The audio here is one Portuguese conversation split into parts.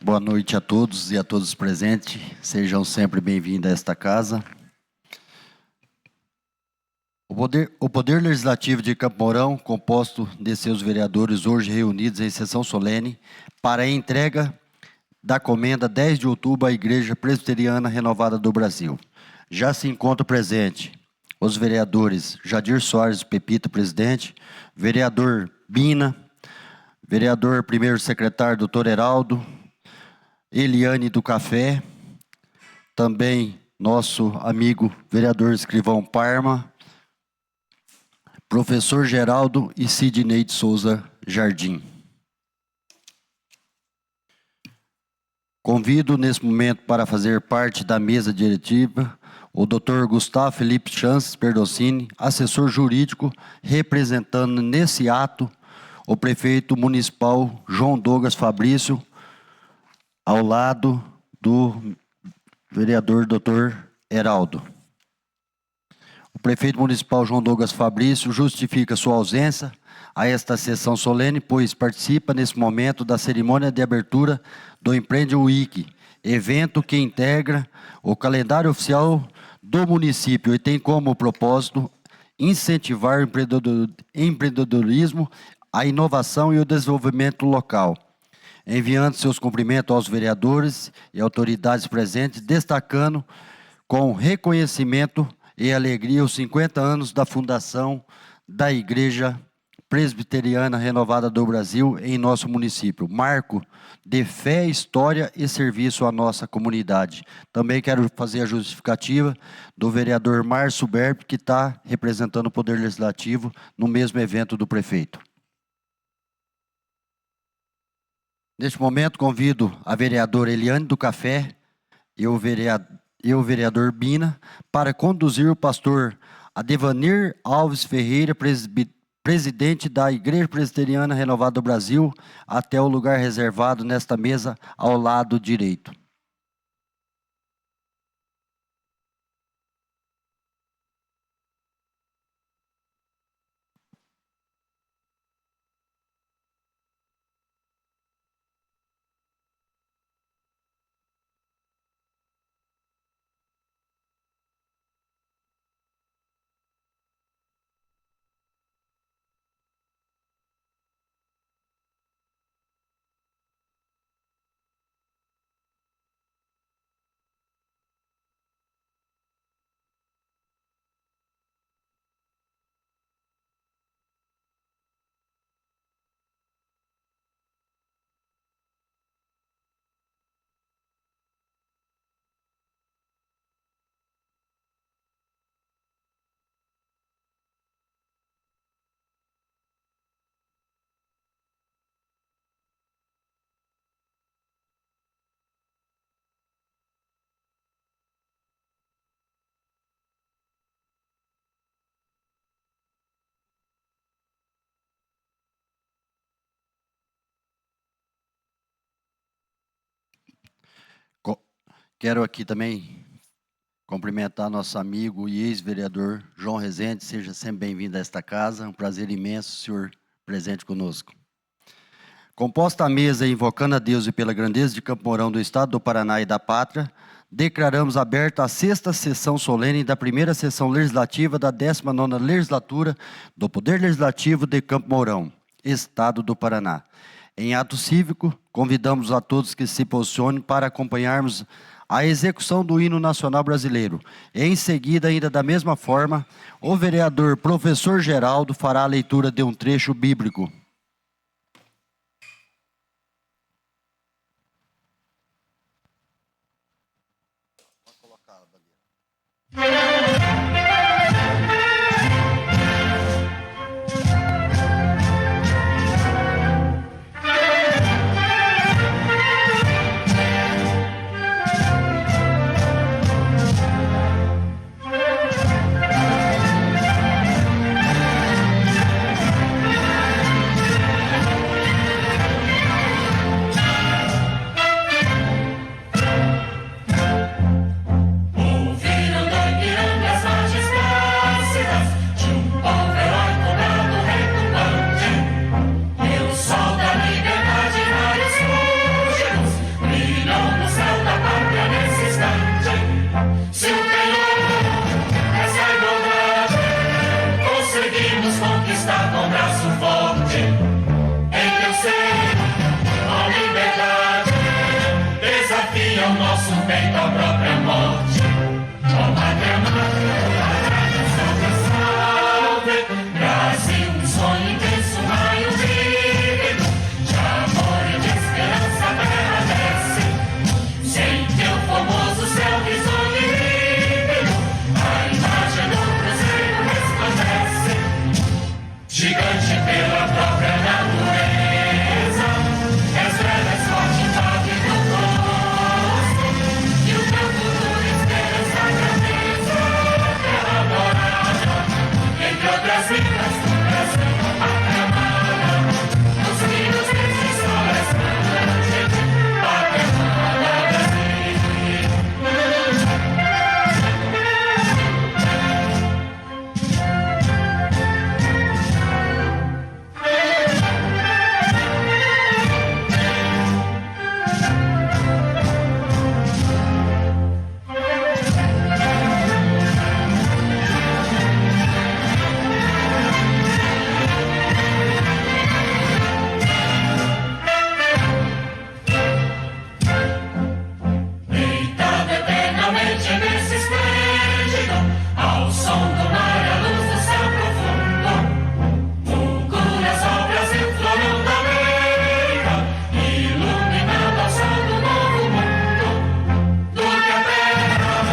Boa noite a todos e a todos presentes. Sejam sempre bem-vindos a esta casa. O Poder Legislativo de Campo Mourão, composto de seus vereadores, hoje reunidos em sessão solene, para a entrega da comenda 10 de outubro à Igreja Presbiteriana Renovada do Brasil. Já se encontram presentes os vereadores Jadir Soares Pepita, presidente, vereador Bina, vereador primeiro secretário doutor Heraldo, Eliane do Café, também nosso amigo vereador Escrivão Parma, professor Geraldo e Sidney de Souza Jardim. Convido nesse momento para fazer parte da mesa diretiva o Dr. Gustavo Felipe Chances Perdocini, assessor jurídico, representando nesse ato o prefeito municipal João Douglas Fabrício, ao lado do vereador Dr. Heraldo. O prefeito municipal João Douglas Fabrício justifica sua ausência a esta sessão solene, pois participa nesse momento da cerimônia de abertura do Empreende Week, evento que integra o calendário oficial do município e tem como propósito incentivar o empreendedorismo, a inovação e o desenvolvimento local, enviando seus cumprimentos aos vereadores e autoridades presentes, destacando com reconhecimento e alegria os 50 anos da fundação da Igreja Presbiteriana Renovada do Brasil em nosso município, marco de fé, história e serviço à nossa comunidade. Também quero fazer a justificativa do vereador Márcio Berbe, que está representando o Poder Legislativo no mesmo evento do prefeito. Neste momento, convido a vereadora Eliane do Café e o vereador Bina para conduzir o pastor Adevanir Alves Ferreira, presidente da Igreja Presbiteriana Renovada do Brasil, até o lugar reservado nesta mesa ao lado direito. Quero aqui também cumprimentar nosso amigo e ex-vereador João Rezende. Seja sempre bem-vindo a esta casa. É um prazer imenso, senhor, presente conosco. Composta a mesa, invocando a Deus e pela grandeza de Campo Mourão do Estado do Paraná e da Pátria, declaramos aberta a 6ª sessão solene da primeira sessão legislativa da 19ª legislatura do Poder Legislativo de Campo Mourão, Estado do Paraná. Em ato cívico, convidamos a todos que se posicionem para acompanharmos a execução do hino nacional brasileiro. Em seguida, ainda da mesma forma, o vereador professor Geraldo fará a leitura de um trecho bíblico. Pode colocar a bandeira. nosso peito a própria morte. Ó pátria amada, salve, salve, Brasil, um sonho intenso, raio vívido, de amor e de esperança a terra desce, sem teu famoso céu risonho e límpido, a imagem do cruzeiro resplandece, gigante pela própria natureza, és velho, és forte, impávido rosto, e o teu futuro esperança a grandeza, terra adorada, entre outras vidas do Brasil, ó pátria amada, nos rios desse sol resplandente, pátria amada, Brasil. Deitado eternamente nesse esplêndido, ao som do mar e à luz do céu profundo, fulguras ao Brasil, florão da América, iluminando ao sol do novo mundo, do que a terra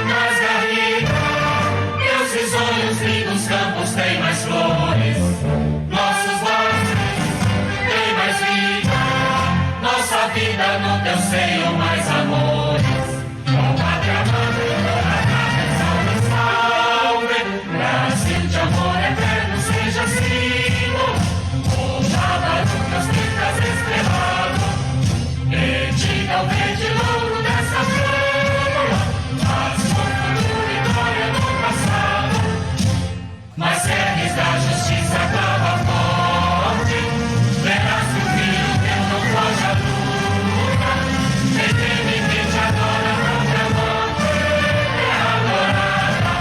mais garrida, meus risonhos lindos campos têm mais flores, nossos bosques têm mais vida, nossa vida no teu seio mais amores. Ó pátria amada, salve, salve, Brasil de amor eterno seja símbolo, o barulho das pintas estrelado, e diga ao verde louro dessa flor, mas com futuro e glória no passado, mas serres da justiça clava forte, verás que o filho teu não foge à luta, nem teme quem te adora a própria morte, terra adorada,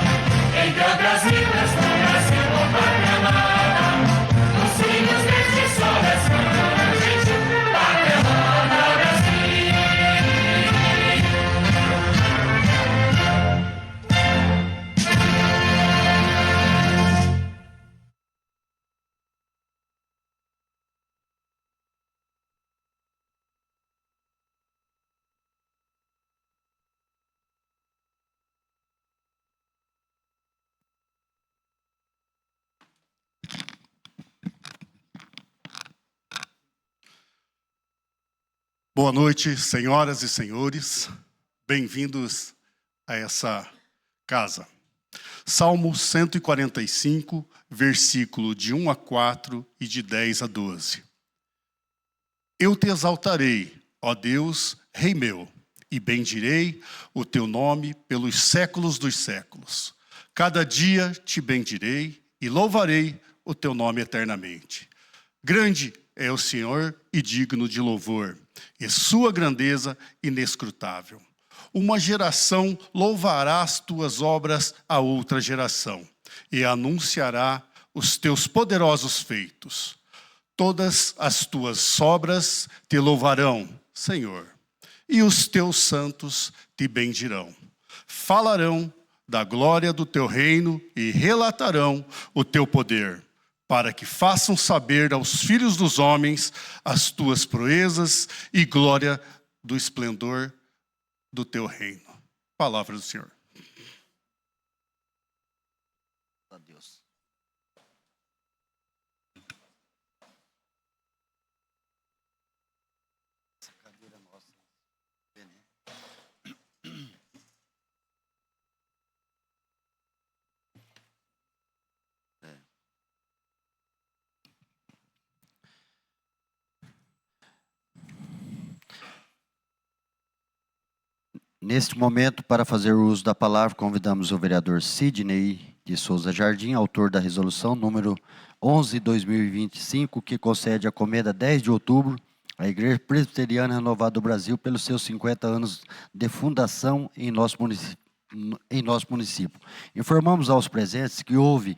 entre outras vidas do Brasil, ó pátria amada, nos filhos deste sol resplandente, pátria amada, Brasil. Boa noite, senhoras e senhores. Bem-vindos a essa casa. Salmo 145, versículo de 1 a 4 e de 10 a 12. Eu te exaltarei, ó Deus, Rei meu, e bendirei o teu nome pelos séculos dos séculos. Cada dia te bendirei e louvarei o teu nome eternamente. Grande é o Senhor e digno de louvor, e sua grandeza inescrutável. Uma geração louvará as tuas obras a outra geração, e anunciará os teus poderosos feitos. Todas as tuas obras te louvarão, Senhor, e os teus santos te bendirão. Falarão da glória do teu reino e relatarão o teu poder, para que façam saber aos filhos dos homens as tuas proezas e glória do esplendor do teu reino. Palavra do Senhor. A Deus. Essa cadeira nossa. Neste momento, para fazer uso da palavra, convidamos o vereador Sidney de Souza Jardim, autor da resolução número 11/2025, que concede a comenda 10 de outubro à Igreja Presbiteriana Renovada do Brasil pelos seus 50 anos de fundação em nosso município. Informamos aos presentes que houve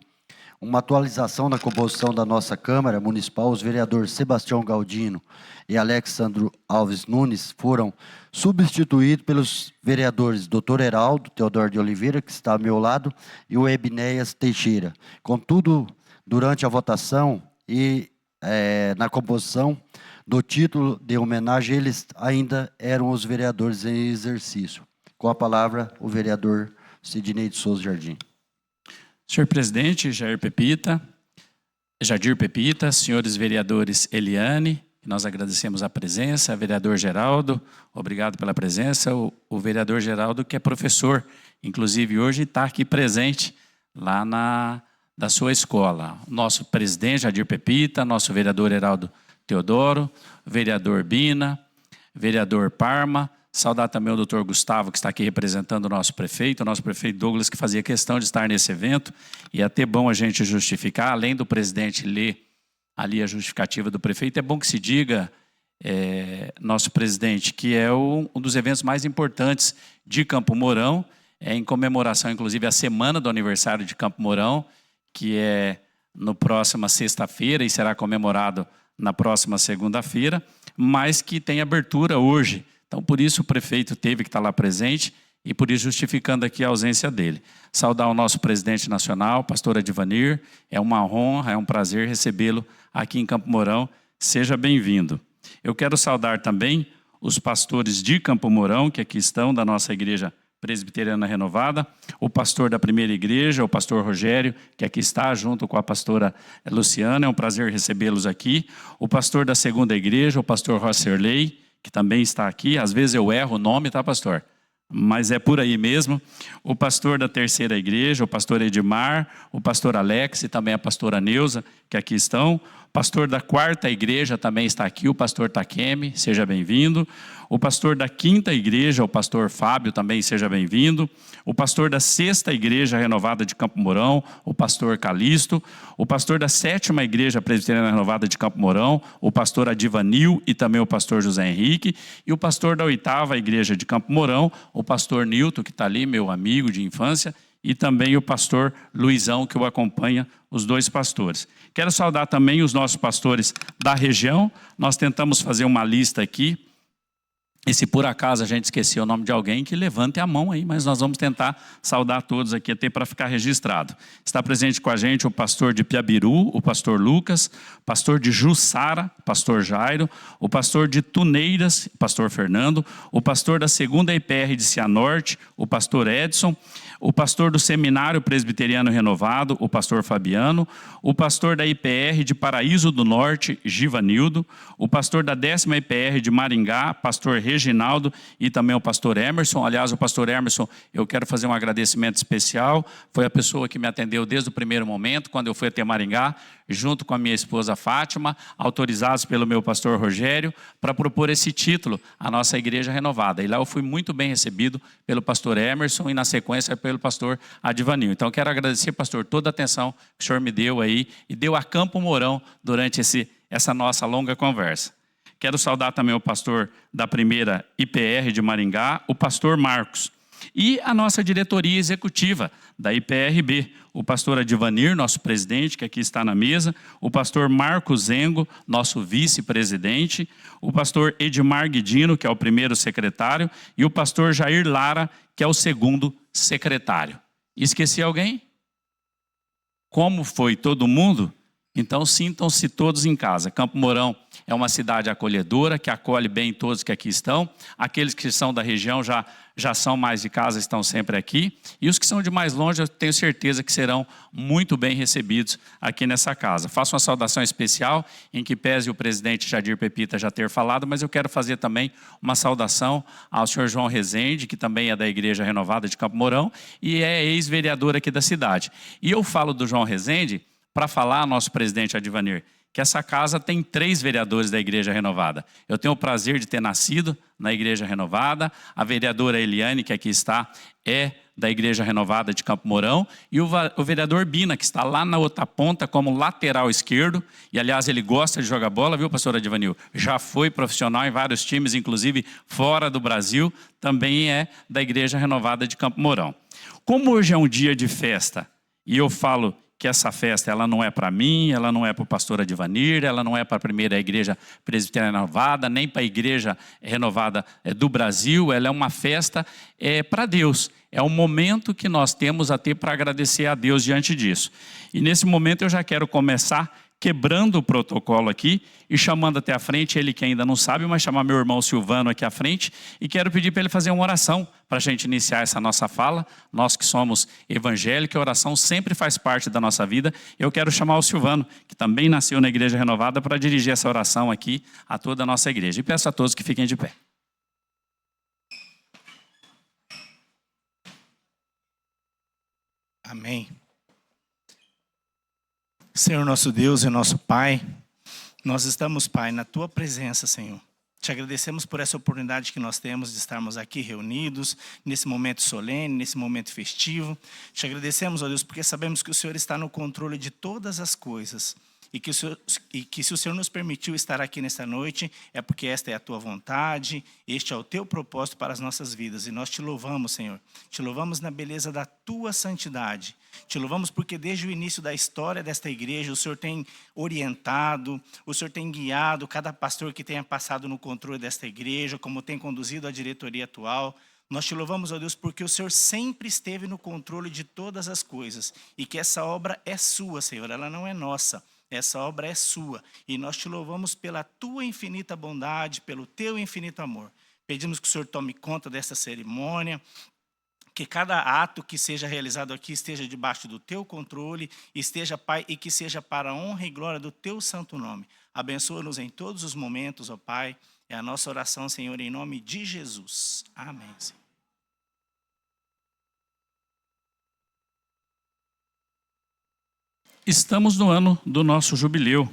uma atualização na composição da nossa Câmara Municipal. Os vereadores Sebastião Galdino e Alexandro Alves Nunes foram substituídos pelos vereadores Dr. Heraldo Teodoro de Oliveira, que está ao meu lado, e o Ebinéias Teixeira. Contudo, durante a votação e na composição do título de homenagem, eles ainda eram os vereadores em exercício. Com a palavra, o vereador Sidnei de Souza Jardim. Senhor presidente, Jadir Pepita, senhores vereadores Eliane, nós agradecemos a presença, vereador Geraldo, obrigado pela presença, o vereador Geraldo, que é professor, inclusive hoje está aqui presente lá da sua escola. Nosso presidente, Jadir Pepita, nosso vereador Heraldo Teodoro, vereador Bina, vereador Parma, saudar também o doutor Gustavo, que está aqui representando o nosso prefeito Douglas, que fazia questão de estar nesse evento, e é até bom a gente justificar, além do presidente ler ali a justificativa do prefeito, é bom que se diga, nosso presidente, que é um dos eventos mais importantes de Campo Mourão, em comemoração, inclusive, à semana do aniversário de Campo Mourão, que é na próxima sexta-feira e será comemorado na próxima segunda-feira, mas que tem abertura hoje. Então, por isso o prefeito teve que estar lá presente e por isso justificando aqui a ausência dele. Saudar o nosso presidente nacional, pastor Advanir, é uma honra, é um prazer recebê-lo aqui em Campo Mourão. Seja bem-vindo. Eu quero saudar também os pastores de Campo Mourão, que aqui estão, da nossa igreja presbiteriana renovada, o pastor da primeira igreja, o pastor Rogério, que aqui está junto com a pastora Luciana, é um prazer recebê-los aqui, o pastor da segunda igreja, o pastor Rosserley, que também está aqui, às vezes eu erro o nome, tá, pastor? Mas é por aí mesmo. O pastor da terceira igreja, o pastor Edmar, o pastor Alex e também a pastora Neuza, que aqui estão. O pastor da quarta igreja também está aqui, o pastor Takemi, seja bem-vindo. O pastor da quinta igreja, o pastor Fábio, também seja bem-vindo. O pastor da sexta igreja renovada de Campo Mourão, o pastor Calixto. O pastor da sétima igreja presbiteriana renovada de Campo Mourão, o pastor Adivanil e também o pastor José Henrique. E o pastor da oitava igreja de Campo Mourão, o pastor Nilton, que está ali, meu amigo de infância, e também o pastor Luizão, que o acompanha, os dois pastores. Quero saudar também os nossos pastores da região. Nós tentamos fazer uma lista aqui, e se por acaso a gente esqueceu o nome de alguém, que levante a mão aí, mas nós vamos tentar saudar todos aqui, até para ficar registrado. Está presente com a gente o pastor de Piabiru, o pastor Lucas, o pastor de Jussara, o pastor Jairo, o pastor de Tuneiras, o pastor Fernando, o pastor da segunda IPR de Cianorte, o pastor Edson, o pastor do Seminário Presbiteriano Renovado, o pastor Fabiano, o pastor da IPR de Paraíso do Norte, Givanildo, o pastor da 10ª IPR de Maringá, pastor Reginaldo e também o pastor Emerson. Aliás, o pastor Emerson, eu quero fazer um agradecimento especial, foi a pessoa que me atendeu desde o primeiro momento, quando eu fui até Maringá, junto com a minha esposa Fátima, autorizados pelo meu pastor Rogério, para propor esse título à nossa igreja renovada. E lá eu fui muito bem recebido pelo pastor Emerson e na sequência pelo pastor Advanil. Então quero agradecer, pastor, toda a atenção que o senhor me deu aí e deu a Campo Mourão durante essa nossa longa conversa. Quero saudar também o pastor da primeira IPR de Maringá, o pastor Marcos. E a nossa diretoria executiva da IPRB, o pastor Advanir, nosso presidente, que aqui está na mesa, o pastor Marcos Zengo, nosso vice-presidente, o pastor Edmar Guidino, que é o primeiro secretário, e o pastor Jair Lara, que é o segundo secretário. Esqueci alguém? Como foi todo mundo? Então sintam-se todos em casa. Campo Mourão é uma cidade acolhedora, que acolhe bem todos que aqui estão. Aqueles que são da região já são mais de casa, estão sempre aqui. E os que são de mais longe, eu tenho certeza que serão muito bem recebidos aqui nessa casa. Faço uma saudação especial, em que pese o presidente Jadir Pepita já ter falado, mas eu quero fazer também uma saudação ao senhor João Rezende, que também é da Igreja Renovada de Campo Mourão e é ex-vereador aqui da cidade. E eu falo do João Rezende para falar ao nosso presidente Advanir, que essa casa tem 3 vereadores da Igreja Renovada. Eu tenho o prazer de ter nascido na Igreja Renovada, a vereadora Eliane, que aqui está, é da Igreja Renovada de Campo Mourão, e o vereador Bina, que está lá na outra ponta como lateral esquerdo, e aliás ele gosta de jogar bola, viu, pastor Advanil? Já foi profissional em vários times, inclusive fora do Brasil, também é da Igreja Renovada de Campo Mourão. Como hoje é um dia de festa, e eu falo que essa festa ela não é para mim, ela não é para o pastor Advanir, ela não é para a primeira igreja presbiteriana renovada, nem para a igreja renovada do Brasil, ela é uma festa para Deus. É um momento que nós temos a ter para agradecer a Deus diante disso. E nesse momento eu já quero começar quebrando o protocolo aqui e chamando até a frente, ele que ainda não sabe, mas chamar meu irmão Silvano aqui à frente, e quero pedir para ele fazer uma oração para a gente iniciar essa nossa fala. Nós que somos evangélicos, a oração sempre faz parte da nossa vida. Eu quero chamar o Silvano, que também nasceu na Igreja Renovada, para dirigir essa oração aqui a toda a nossa igreja. E peço a todos que fiquem de pé. Amém. Senhor nosso Deus e nosso Pai, nós estamos, Pai, na Tua presença, Senhor. Te agradecemos por essa oportunidade que nós temos de estarmos aqui reunidos, nesse momento solene, nesse momento festivo. Te agradecemos, ó Deus, porque sabemos que o Senhor está no controle de todas as coisas. E que se o Senhor nos permitiu estar aqui nesta noite, é porque esta é a Tua vontade, este é o Teu propósito para as nossas vidas. E nós te louvamos, Senhor. Te louvamos na beleza da Tua santidade. Te louvamos porque desde o início da história desta igreja, o Senhor tem orientado, o Senhor tem guiado cada pastor que tenha passado no controle desta igreja, como tem conduzido a diretoria atual. Nós te louvamos, ó Deus, porque o Senhor sempre esteve no controle de todas as coisas. E que essa obra é sua, Senhor, ela não é nossa. Essa obra é sua, e nós te louvamos pela tua infinita bondade, pelo teu infinito amor. Pedimos que o Senhor tome conta dessa cerimônia, que cada ato que seja realizado aqui esteja debaixo do teu controle, esteja, Pai, e que seja para a honra e glória do teu santo nome. Abençoa-nos em todos os momentos, ó Pai. É a nossa oração, Senhor, em nome de Jesus. Amém, Senhor. Estamos no ano do nosso jubileu,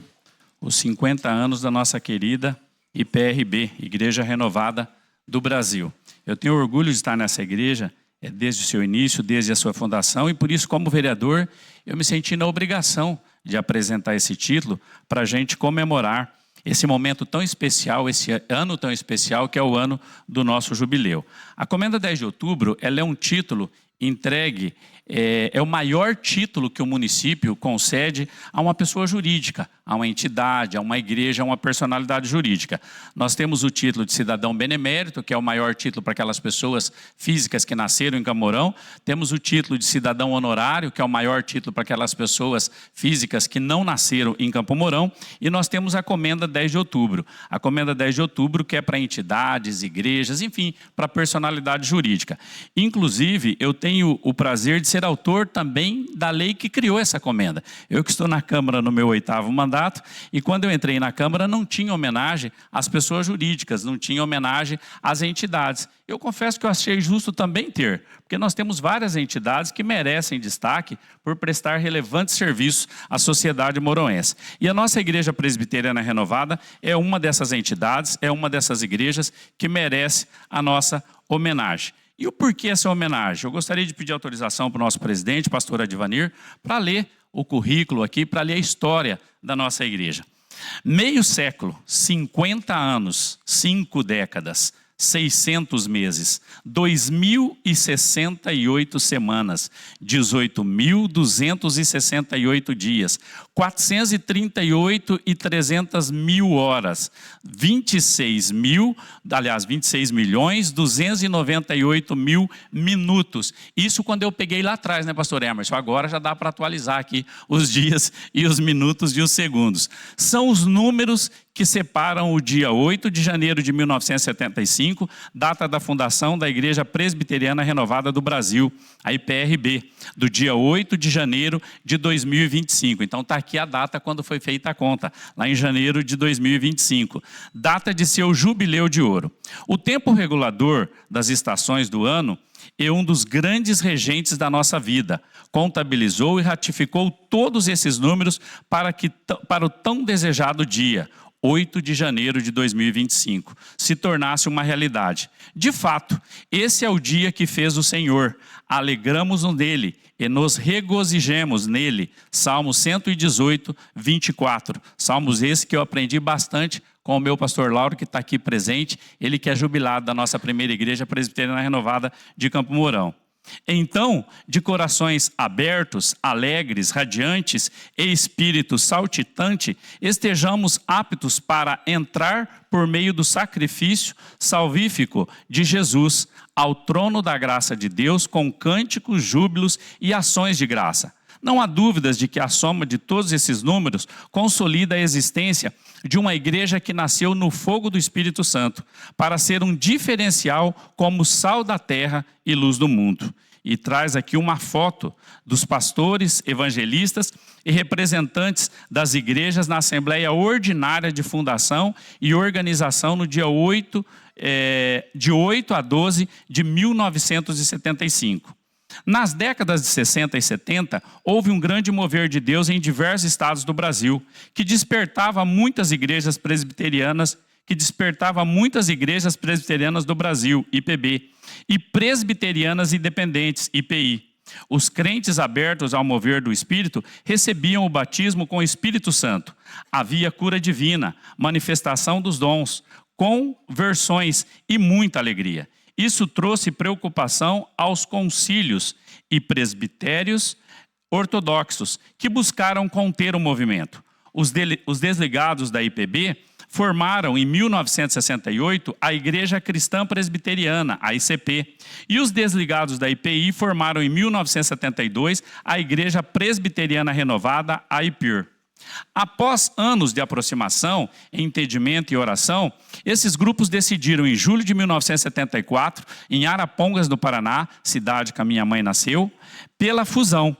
os 50 anos da nossa querida IPRB, Igreja Renovada do Brasil. Eu tenho orgulho de estar nessa igreja desde o seu início, desde a sua fundação, e por isso, como vereador, eu me senti na obrigação de apresentar esse título para a gente comemorar esse momento tão especial, esse ano tão especial, que é o ano do nosso jubileu. A Comenda 10 de Outubro, ela é um título entregue, é o maior título que o município concede a uma pessoa jurídica, a uma entidade, a uma igreja, a uma personalidade jurídica. Nós temos o título de cidadão benemérito, que é o maior título para aquelas pessoas físicas que nasceram em Camorão. Temos o título de cidadão honorário, que é o maior título para aquelas pessoas físicas que não nasceram em Campo Mourão. E nós temos a Comenda 10 de Outubro. A Comenda 10 de Outubro, que é para entidades, igrejas, enfim, para personalidade jurídica. Inclusive, eu tenho o prazer de ser autor também da lei que criou essa comenda. Eu que estou na Câmara no meu 8º mandato, e quando eu entrei na Câmara não tinha homenagem às pessoas jurídicas, não tinha homenagem às entidades. Eu confesso que eu achei justo também ter, porque nós temos várias entidades que merecem destaque por prestar relevantes serviços à sociedade mouroense. E a nossa Igreja Presbiteriana Renovada é uma dessas entidades, é uma dessas igrejas que merece a nossa homenagem. E o porquê essa homenagem? Eu gostaria de pedir autorização para o nosso presidente, pastor Advanir, para ler o currículo aqui, para ler a história da nossa igreja. Meio século, 50 anos, 5 décadas, 600 meses, 2.068 semanas, 18.268 dias, 438.300 mil horas, 26 milhões 298 mil minutos. Isso quando eu peguei lá atrás, né, pastor Emerson? Agora já dá para atualizar aqui os dias e os minutos e os segundos. São os números que separam o dia 8 de janeiro de 1975, data da fundação da Igreja Presbiteriana Renovada do Brasil, a IPRB, do dia 8 de janeiro de 2025. Então está aqui a data quando foi feita a conta, lá em janeiro de 2025. Data de seu jubileu de ouro. O tempo regulador das estações do ano é um dos grandes regentes da nossa vida. Contabilizou e ratificou todos esses números para o tão desejado dia, 8 de janeiro de 2025, se tornasse uma realidade. De fato, esse é o dia que fez o Senhor. Alegramos-nos nele e nos regozijemos nele. Salmo 118, 24. Salmos esse que eu aprendi bastante com o meu pastor Lauro, que está aqui presente, ele que é jubilado da nossa primeira igreja presbiteriana renovada de Campo Mourão. Então, de corações abertos, alegres, radiantes e espírito saltitante, estejamos aptos para entrar por meio do sacrifício salvífico de Jesus ao trono da graça de Deus com cânticos, júbilos e ações de graça. Não há dúvidas de que a soma de todos esses números consolida a existência de uma igreja que nasceu no fogo do Espírito Santo, para ser um diferencial como sal da terra e luz do mundo. E traz aqui uma foto dos pastores, evangelistas e representantes das igrejas na Assembleia Ordinária de Fundação e Organização no dia de 8 a 12 de 1975. Nas décadas de 60 e 70, houve um grande mover de Deus em diversos estados do Brasil, que despertava muitas igrejas presbiterianas do Brasil, IPB, e presbiterianas independentes, IPI. Os crentes abertos ao mover do Espírito recebiam o batismo com o Espírito Santo. Havia cura divina, manifestação dos dons, conversões e muita alegria. Isso trouxe preocupação aos concílios e presbitérios ortodoxos, que buscaram conter o movimento. Os desligados da IPB formaram, em 1968, a Igreja Cristã Presbiteriana, a ICP. E os desligados da IPI formaram, em 1972, a Igreja Presbiteriana Renovada, a IPIR. Após anos de aproximação, entendimento e oração, esses grupos decidiram, em julho de 1974, em Arapongas, no Paraná, cidade que a minha mãe nasceu, pela fusão.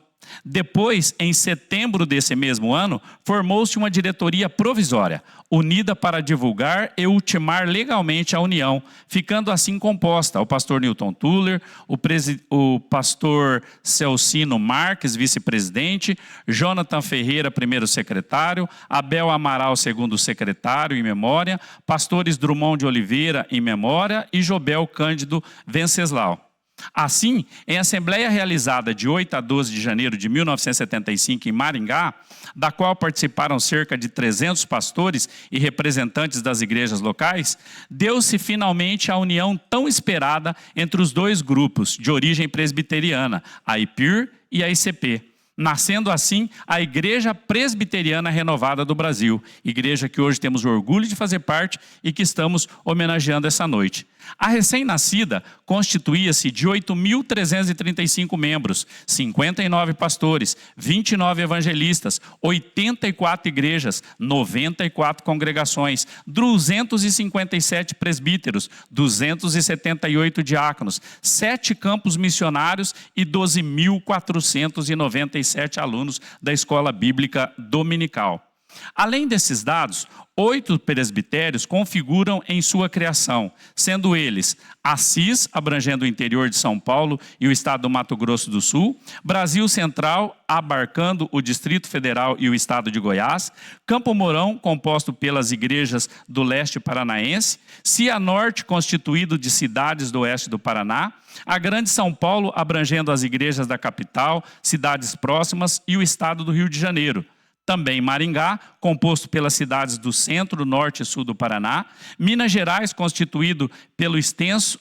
Depois, em setembro desse mesmo ano, formou-se uma diretoria provisória, unida para divulgar e ultimar legalmente a união, ficando assim composta o pastor Newton Tuller, o pastor Celcino Marques, vice-presidente, Jonathan Ferreira, primeiro secretário, Abel Amaral, segundo secretário, em memória, pastores Drummond de Oliveira, em memória, e Jobel Cândido Venceslau. Assim, em assembleia realizada de 8 a 12 de janeiro de 1975 em Maringá, da qual participaram cerca de 300 pastores e representantes das igrejas locais, deu-se finalmente a união tão esperada entre os dois grupos de origem presbiteriana, a IPIR e a ICP. Nascendo assim a Igreja Presbiteriana Renovada do Brasil, igreja que hoje temos o orgulho de fazer parte e que estamos homenageando essa noite. A recém-nascida constituía-se de 8.335 membros, 59 pastores, 29 evangelistas, 84 igrejas, 94 congregações, 257 presbíteros, 278 diáconos, 7 campos missionários e 12.497 alunos da escola bíblica dominical. Além desses dados, 8 presbitérios configuram em sua criação, sendo eles Assis, abrangendo o interior de São Paulo e o estado do Mato Grosso do Sul, Brasil Central, abarcando o Distrito Federal e o estado de Goiás, Campo Mourão, composto pelas igrejas do leste paranaense, Cianorte, constituído de cidades do oeste do Paraná, a Grande São Paulo, abrangendo as igrejas da capital, cidades próximas e o estado do Rio de Janeiro. Também Maringá, composto pelas cidades do centro, norte e sul do Paraná. Minas Gerais, constituído pelo extenso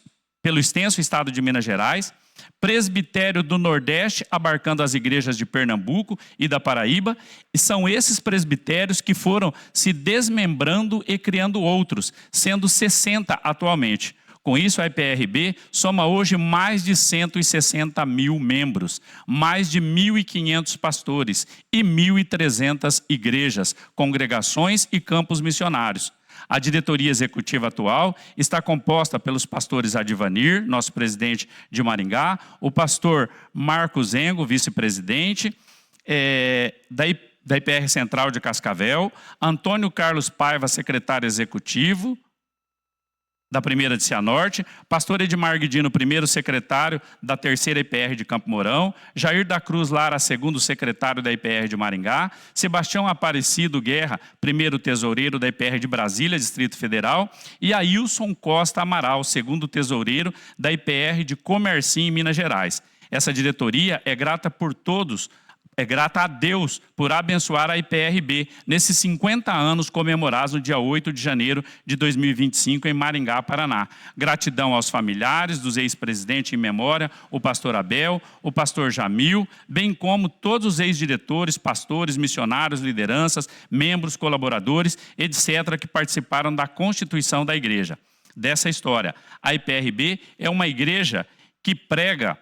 estado de Minas Gerais. Presbitério do Nordeste, abarcando as igrejas de Pernambuco e da Paraíba. E são esses presbitérios que foram se desmembrando e criando outros, sendo 60 atualmente. Com isso, a IPRB soma hoje mais de 160 mil membros, mais de 1.500 pastores e 1.300 igrejas, congregações e campos missionários. A diretoria executiva atual está composta pelos pastores Adivanir, nosso presidente de Maringá, o pastor Marcos Engo, vice-presidente, da IPR Central de Cascavel, Antônio Carlos Paiva, secretário executivo, da primeira de Cianorte, pastor Edmar Guidino, primeiro secretário da terceira IPR de Campo Mourão, Jair da Cruz Lara, segundo secretário da IPR de Maringá, Sebastião Aparecido Guerra, primeiro tesoureiro da IPR de Brasília, Distrito Federal, e Ailson Costa Amaral, segundo tesoureiro da IPR de Comercinho, em Minas Gerais. Essa diretoria é grata por todos é grata a Deus por abençoar a IPRB nesses 50 anos comemorados no dia 8 de janeiro de 2025 em Maringá, Paraná. Gratidão aos familiares dos ex-presidentes em memória, o pastor Abel, o pastor Jamil, bem como todos os ex-diretores, pastores, missionários, lideranças, membros, colaboradores, etc., que participaram da constituição da igreja. Dessa história, a IPRB é uma igreja que prega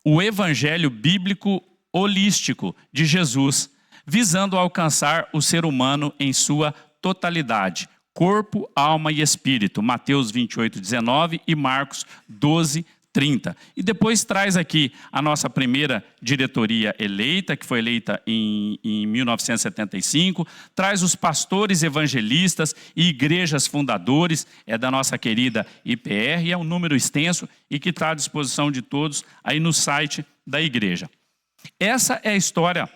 o evangelho bíblico holístico de Jesus, visando alcançar o ser humano em sua totalidade, corpo, alma e espírito. Mateus 28:19 e Marcos 12:30. E depois traz aqui a nossa primeira diretoria eleita, que foi eleita em 1975, traz os pastores evangelistas e igrejas fundadores, é da nossa querida IPR, e é um número extenso e que está à disposição de todos aí no site da igreja. Essa é a história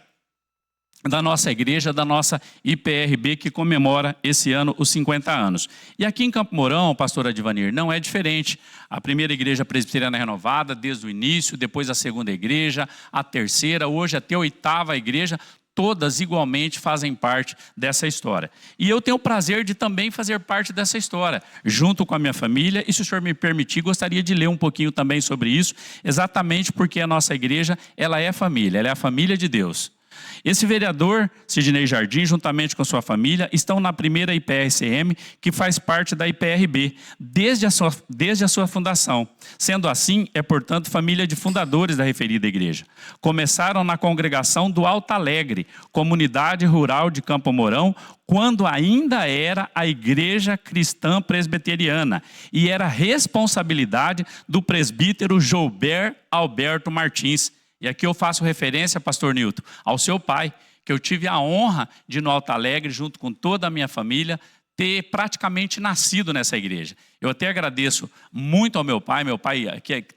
da nossa igreja, da nossa IPRB, que comemora esse ano os 50 anos. E aqui em Campo Mourão, pastora Divanir, não é diferente. A primeira igreja presbiteriana renovada, desde o início, depois a segunda igreja, a terceira, hoje até a 8ª igreja, todas igualmente fazem parte dessa história. E eu tenho o prazer de também fazer parte dessa história, junto com a minha família, e se o senhor me permitir, gostaria de ler um pouquinho também sobre isso, exatamente porque a nossa igreja, ela é família, ela é a família de Deus. Esse vereador, Sidney Jardim, juntamente com sua família, estão na primeira IPRCM, que faz parte da IPRB, desde a sua fundação. Sendo assim, é, portanto, família de fundadores da referida igreja. Começaram na congregação do Alto Alegre, comunidade rural de Campo Mourão, quando ainda era a Igreja Cristã Presbiteriana, e era responsabilidade do presbítero Joubert Alberto Martins. E aqui eu faço referência, pastor Nilton, ao seu pai, que eu tive a honra de, no Alto Alegre, junto com toda a minha família, ter praticamente nascido nessa igreja. Eu até agradeço muito ao meu pai,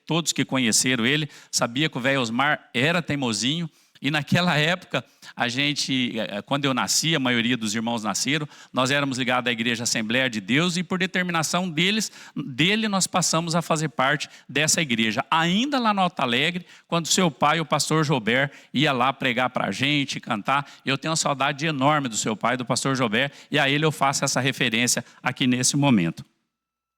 todos que conheceram ele, sabia que o velho Osmar era teimosinho, e naquela época, quando eu nasci, a maioria dos irmãos nasceram, nós éramos ligados à Igreja Assembleia de Deus e por determinação dele nós passamos a fazer parte dessa igreja. Ainda lá no Alto Alegre, quando seu pai, o pastor Joubert, ia lá pregar para a gente, cantar, eu tenho uma saudade enorme do seu pai, do pastor Joubert, e a ele eu faço essa referência aqui nesse momento.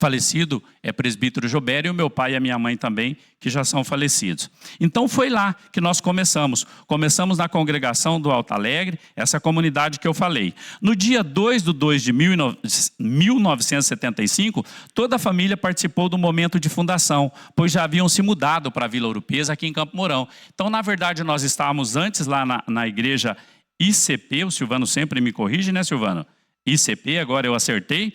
Falecido é presbítero Joubert e o meu pai e a minha mãe também, que já são falecidos. Então foi lá que nós começamos. Começamos na congregação do Alto Alegre, essa comunidade que eu falei. No dia 2/2 de 1975, toda a família participou do momento de fundação, pois já haviam se mudado para a Vila Ouro Preso, aqui em Campo Mourão. Então, na verdade, nós estávamos antes lá na igreja ICP, o Silvano sempre me corrige, né, Silvano? ICP, agora eu acertei.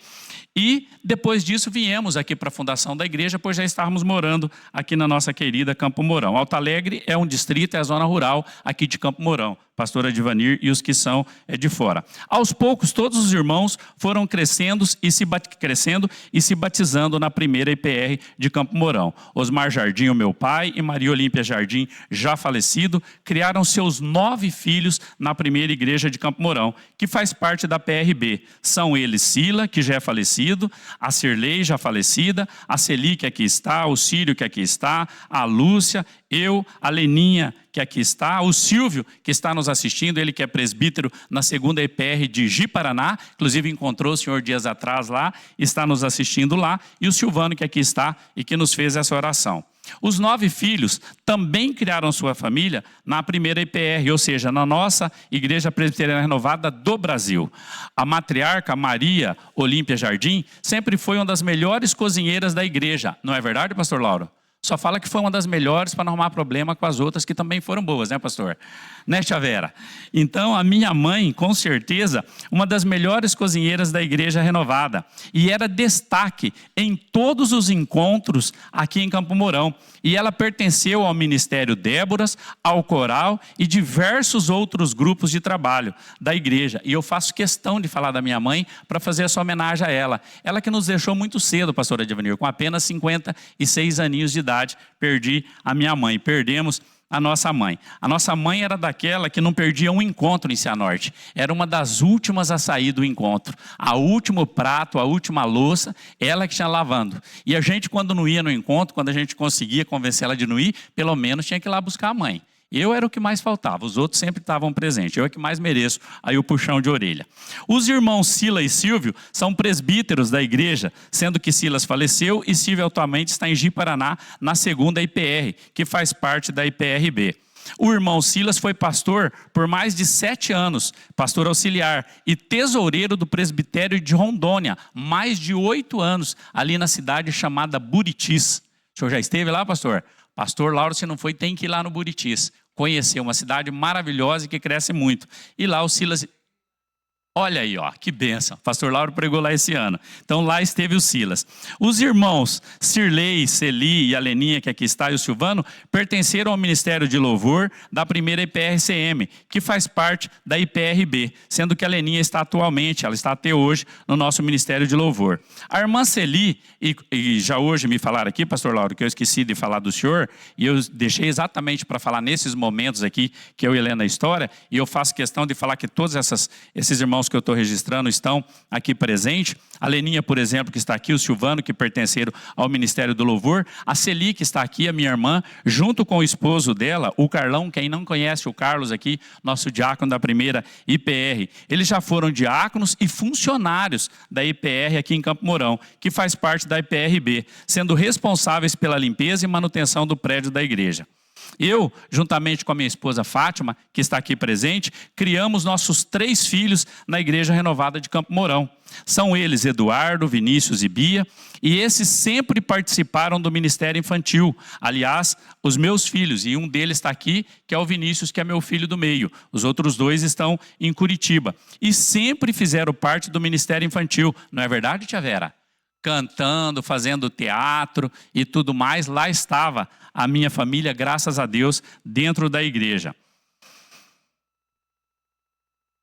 E depois disso viemos aqui para a fundação da igreja, pois já estávamos morando aqui na nossa querida Campo Mourão. Alto Alegre é um distrito, é a zona rural aqui de Campo Mourão. Pastora Divanir e os que são de fora. Aos poucos, todos os irmãos foram crescendo e se batizando na primeira IPR de Campo Mourão. Osmar Jardim, o meu pai, e Maria Olímpia Jardim, já falecido, criaram seus 9 filhos na primeira igreja de Campo Mourão, que faz parte da PRB. São eles Sila, que já é falecido, a Cirlei, já falecida, a Celi, que aqui está, o Círio, que aqui está, a Lúcia, eu, a Leninha, que aqui está, o Silvio, que está nos assistindo, ele que é presbítero na segunda IPR de Ji-Paraná, inclusive encontrou o senhor dias atrás lá, está nos assistindo lá, e o Silvano, que aqui está e que nos fez essa oração. Os 9 filhos também criaram sua família na primeira IPR, ou seja, na nossa Igreja Presbiteriana Renovada do Brasil. A matriarca Maria Olímpia Jardim sempre foi uma das melhores cozinheiras da igreja. Não é verdade, pastor Lauro? Só fala que foi uma das melhores para não arrumar problema com as outras que também foram boas, né, pastor? Né, Tia Vera? Então, a minha mãe, com certeza, uma das melhores cozinheiras da Igreja Renovada. E era destaque em todos os encontros aqui em Campo Mourão. E ela pertenceu ao Ministério Déboras, ao Coral e diversos outros grupos de trabalho da igreja. E eu faço questão de falar da minha mãe para fazer essa homenagem a ela. Ela que nos deixou muito cedo, pastora Divanir, com apenas 56 aninhos de idade. Perdi a minha mãe, perdemos a nossa mãe. A nossa mãe era daquela que não perdia um encontro em Cianorte. Era uma das últimas a sair do encontro. A último prato, a última louça, ela que tinha lavando. E a gente, quando não ia no encontro, quando a gente conseguia convencer ela de não ir, pelo menos tinha que ir lá buscar a mãe. Eu era o que mais faltava, os outros sempre estavam presentes. Eu é que mais mereço aí o puxão de orelha. Os irmãos Sila e Silvio são presbíteros da igreja, sendo que Silas faleceu e Silvio atualmente está em Ji-Paraná, na segunda IPR, que faz parte da IPRB. O irmão Silas foi pastor por mais de 7 anos, pastor auxiliar e tesoureiro do presbitério de Rondônia, mais de 8 anos, ali na cidade chamada Buritis. O senhor já esteve lá, pastor? Pastor Lauro, se não foi, tem que ir lá no Buritis. Conhecer uma cidade maravilhosa e que cresce muito. E lá o Silas... Olha aí, ó, que bênção. Pastor Lauro pregou lá esse ano. Então lá esteve o Silas. Os irmãos Sirlei, Celi e a Leninha, que aqui está, e o Silvano, pertenceram ao Ministério de Louvor da primeira IPRCM, que faz parte da IPRB, sendo que a Leninha está atualmente, ela está até hoje, no nosso Ministério de Louvor. A irmã Celi, e já hoje me falaram aqui, pastor Lauro, que eu esqueci de falar do senhor, e eu deixei exatamente para falar nesses momentos aqui, que eu ia lendo a história, e eu faço questão de falar que todos esses irmãos que eu estou registrando estão aqui presentes. A Leninha, por exemplo, que está aqui, o Silvano, que pertenceram ao Ministério do Louvor, a Celi, que está aqui, a minha irmã, junto com o esposo dela, o Carlão. Quem não conhece o Carlos aqui, nosso diácono da primeira IPR. Eles já foram diáconos e funcionários da IPR aqui em Campo Mourão, que faz parte da IPRB, sendo responsáveis pela limpeza e manutenção do prédio da igreja. Eu, juntamente com a minha esposa Fátima, que está aqui presente, criamos nossos 3 filhos na Igreja Renovada de Campo Mourão. São eles Eduardo, Vinícius e Bia, e esses sempre participaram do Ministério Infantil. Aliás, os meus filhos, e um deles está aqui, que é o Vinícius, que é meu filho do meio. Os outros 2 estão em Curitiba. E sempre fizeram parte do Ministério Infantil. Não é verdade, tia Vera? Cantando, fazendo teatro e tudo mais, lá estava a minha família, graças a Deus, dentro da igreja.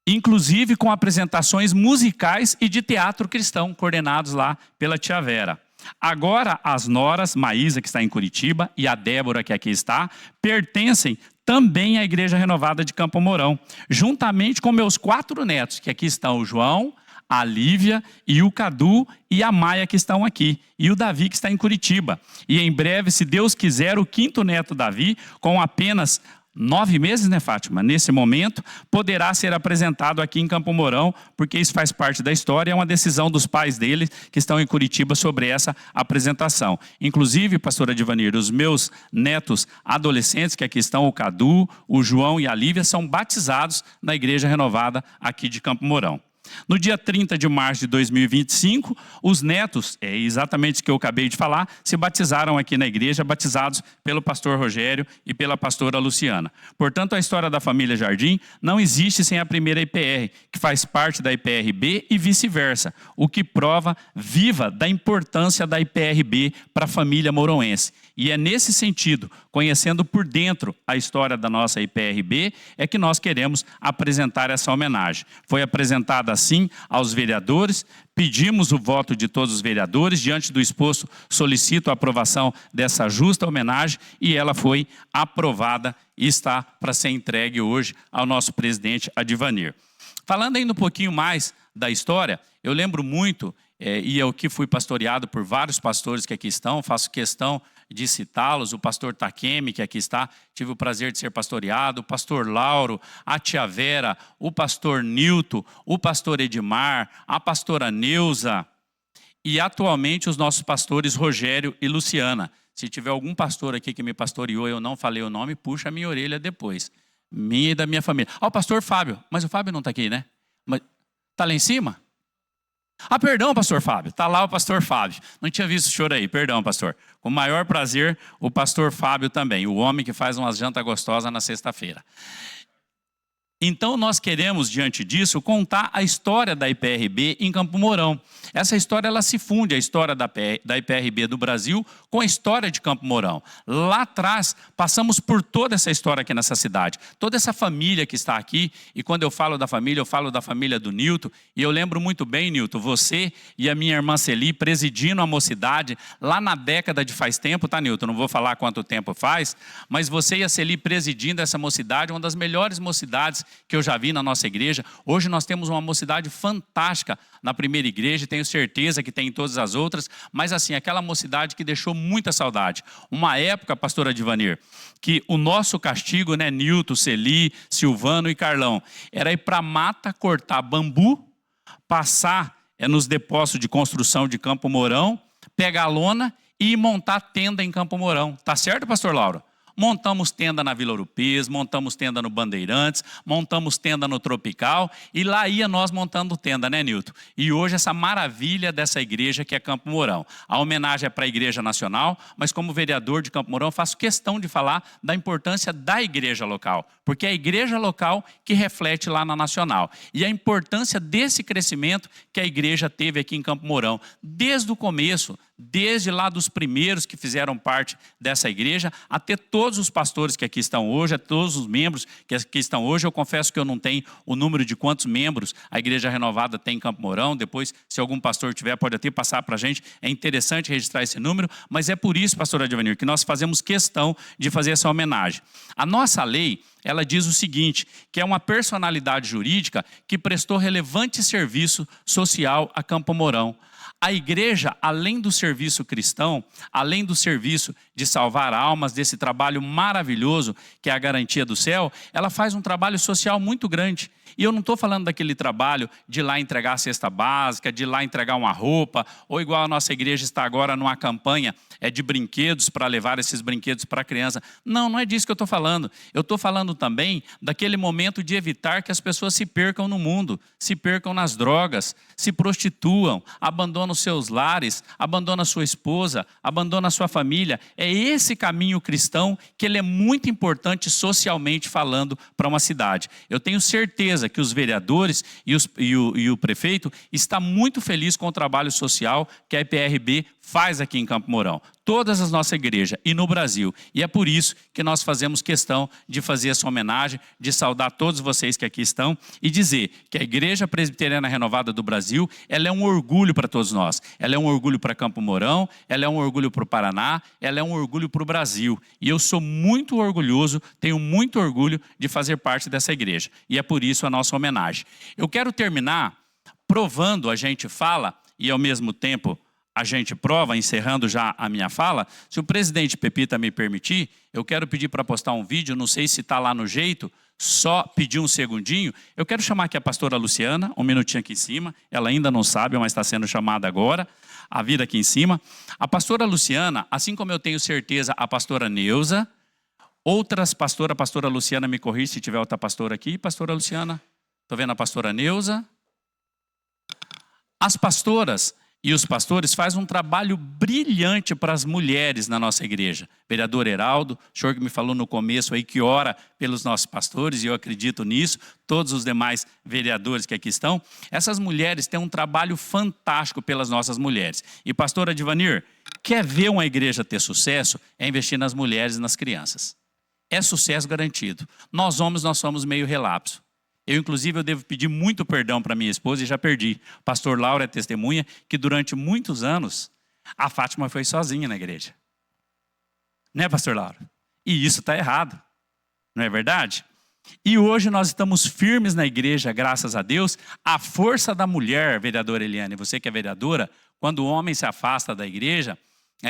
Inclusive com apresentações musicais e de teatro cristão, coordenados lá pela tia Vera. Agora as noras, Maísa, que está em Curitiba, e a Débora, que aqui está, pertencem também à Igreja Renovada de Campo Mourão, juntamente com meus 4 netos, que aqui estão o João, a Lívia e o Cadu e a Maia, que estão aqui, e o Davi, que está em Curitiba. E em breve, se Deus quiser, o 5º neto Davi, com apenas 9 meses, né, Fátima? Nesse momento, poderá ser apresentado aqui em Campo Mourão, porque isso faz parte da história, é uma decisão dos pais dele, que estão em Curitiba, sobre essa apresentação. Inclusive, pastora Divanir, os meus netos adolescentes, que aqui estão, o Cadu, o João e a Lívia, são batizados na Igreja Renovada aqui de Campo Mourão. No dia 30 de março de 2025, os netos, é exatamente o que eu acabei de falar, se batizaram aqui na igreja, batizados pelo pastor Rogério e pela pastora Luciana. Portanto, a história da família Jardim não existe sem a primeira IPR, que faz parte da IPRB e vice-versa, o que prova viva da importância da IPRB para a família mouroense. E é nesse sentido, conhecendo por dentro a história da nossa IPRB, é que nós queremos apresentar essa homenagem. Foi apresentada assim aos vereadores, pedimos o voto de todos os vereadores, diante do exposto solicito a aprovação dessa justa homenagem e ela foi aprovada e está para ser entregue hoje ao nosso presidente Adivanir. Falando ainda um pouquinho mais da história, eu lembro muito, e eu que fui pastoreado por vários pastores que aqui estão, faço questão de citá-los, o pastor Takemi, que aqui está, tive o prazer de ser pastoreado, o pastor Lauro, a tia Vera, o pastor Nilton, o pastor Edmar, a pastora Neuza, e atualmente os nossos pastores Rogério e Luciana. Se tiver algum pastor aqui que me pastoreou e eu não falei o nome, puxa a minha orelha depois. Minha e da minha família. O pastor Fábio, mas o Fábio não está aqui, né? Está lá em cima? Ah, perdão, pastor Fábio. Está lá o pastor Fábio. Não tinha visto o senhor aí. Perdão, pastor. Com o maior prazer, o pastor Fábio também. O homem que faz umas jantas gostosas na sexta-feira. Então, nós queremos, diante disso, contar a história da IPRB em Campo Mourão. Essa história, ela se funde, a história da IPRB do Brasil, com a história de Campo Mourão. Lá atrás, passamos por toda essa história aqui nessa cidade. Toda essa família que está aqui, e quando eu falo da família, eu falo da família do Nilton, e eu lembro muito bem, Nilton, você e a minha irmã Celi presidindo a mocidade, lá na década de faz tempo, tá, Nilton? Não vou falar quanto tempo faz, mas você e a Celi presidindo essa mocidade, uma das melhores mocidades que eu já vi na nossa igreja. Hoje nós temos uma mocidade fantástica na primeira igreja, e tenho certeza que tem em todas as outras, mas assim, aquela mocidade que deixou muita saudade. Uma época, pastora Divanir, que o nosso castigo, né, Nilton, Celi, Silvano e Carlão, era ir para a mata cortar bambu, passar nos depósitos de construção de Campo Mourão, pegar a lona e montar tenda em Campo Mourão. Tá certo, pastor Lauro? Montamos tenda na Vila Ouro Preto, montamos tenda no Bandeirantes, montamos tenda no Tropical, e lá ia nós montando tenda, né, Nilton? E hoje essa maravilha dessa igreja que é Campo Mourão. A homenagem é para a Igreja Nacional, mas como vereador de Campo Mourão, faço questão de falar da importância da igreja local, porque é a igreja local que reflete lá na Nacional. E a importância desse crescimento que a igreja teve aqui em Campo Mourão, desde o começo, desde lá dos primeiros que fizeram parte dessa igreja, até todos os pastores que aqui estão hoje, a todos os membros que aqui estão hoje. Eu confesso que eu não tenho o número de quantos membros a Igreja Renovada tem em Campo Mourão. Depois, se algum pastor tiver, pode até passar para a gente. É interessante registrar esse número, mas é por isso, pastor Advanir, que nós fazemos questão de fazer essa homenagem. A nossa lei, ela diz o seguinte, que é uma personalidade jurídica que prestou relevante serviço social a Campo Mourão. A igreja, além do serviço cristão, além do serviço de salvar almas, desse trabalho maravilhoso que é a garantia do céu, ela faz um trabalho social muito grande. E eu não estou falando daquele trabalho de ir lá entregar a cesta básica, de ir lá entregar uma roupa, ou igual a nossa igreja está agora numa campanha de brinquedos para levar esses brinquedos para a criança. Não, não é disso que eu estou falando. Eu estou falando também daquele momento de evitar que as pessoas se percam no mundo, se percam nas drogas, se prostituam, abandonam seus lares, abandonam a sua esposa, abandonam a sua família. É esse caminho cristão que ele é muito importante socialmente falando para uma cidade. Eu tenho certeza que os vereadores e o prefeito está muito feliz com o trabalho social que a IPRB faz aqui em Campo Mourão. Todas as nossas igrejas e no Brasil. E é por isso que nós fazemos questão de fazer essa homenagem, de saudar todos vocês que aqui estão e dizer que a Igreja Presbiteriana Renovada do Brasil, ela é um orgulho para todos nós. Ela é um orgulho para Campo Mourão, ela é um orgulho para o Paraná, ela é um orgulho para o Brasil. E eu sou muito orgulhoso, tenho muito orgulho de fazer parte dessa igreja. E é por isso a nossa homenagem. Eu quero terminar provando, a gente fala, e ao mesmo tempo a gente prova, encerrando já a minha fala. Se o presidente Pepita me permitir, eu quero pedir para postar um vídeo, não sei se está lá no jeito, só pedir um segundinho. Eu quero chamar aqui a pastora Luciana, um minutinho aqui em cima, ela ainda não sabe, mas está sendo chamada agora, a vir aqui em cima. A pastora Luciana, assim como eu tenho certeza a pastora Neuza, outras pastoras, a pastora Luciana me corrige se tiver outra pastora aqui, pastora Luciana, estou vendo a pastora Neuza. As pastoras e os pastores fazem um trabalho brilhante para as mulheres na nossa igreja. Vereador Heraldo, o senhor que me falou no começo aí que ora pelos nossos pastores, e eu acredito nisso, todos os demais vereadores que aqui estão, essas mulheres têm um trabalho fantástico pelas nossas mulheres. E pastora Divanir, quer ver uma igreja ter sucesso? É investir nas mulheres e nas crianças. É sucesso garantido. Nós homens, nós somos meio relapso. Eu devo pedir muito perdão para minha esposa e já perdi. Pastor Laura é testemunha que durante muitos anos a Fátima foi sozinha na igreja. Né, pastor Laura? E isso está errado. Não é verdade? E hoje nós estamos firmes na igreja, graças a Deus. A força da mulher, vereadora Eliane, você que é vereadora, quando o homem se afasta da igreja,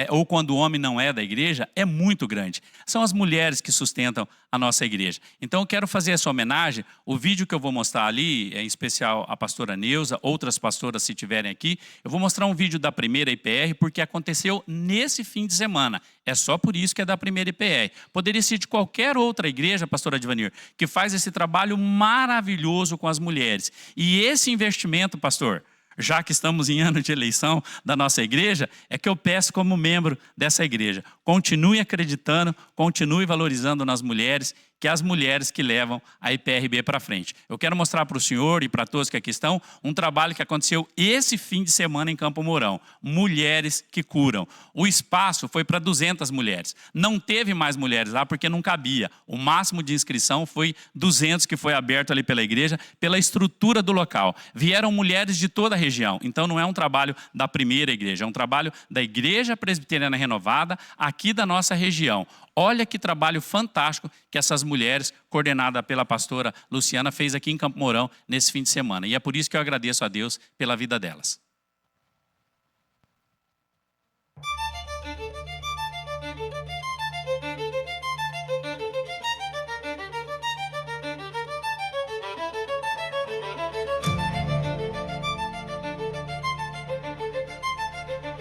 ou quando o homem não é da igreja, é muito grande. São as mulheres que sustentam a nossa igreja. Então eu quero fazer essa homenagem. O vídeo que eu vou mostrar ali, em especial a pastora Neuza, outras pastoras se tiverem aqui, eu vou mostrar um vídeo da primeira IPR, porque aconteceu nesse fim de semana. É só por isso que é da primeira IPR. Poderia ser de qualquer outra igreja, pastora Divanir, que faz esse trabalho maravilhoso com as mulheres. E esse investimento, pastor, já que estamos em ano de eleição da nossa igreja, é que eu peço como membro dessa igreja, continue acreditando, continue valorizando nas mulheres, que é as mulheres que levam a IPRB para frente. Eu quero mostrar para o senhor e para todos que aqui estão um trabalho que aconteceu esse fim de semana em Campo Mourão. Mulheres que curam. O espaço foi para 200 mulheres. Não teve mais mulheres lá porque não cabia. O máximo de inscrição foi 200 que foi aberto ali pela igreja, pela estrutura do local. Vieram mulheres de toda a região. Então não é um trabalho da primeira igreja, é um trabalho da Igreja Presbiteriana Renovada aqui da nossa região. Olha que trabalho fantástico que essas mulheres, coordenada pela pastora Luciana, fez aqui em Campo Mourão nesse fim de semana. E é por isso que eu agradeço a Deus pela vida delas.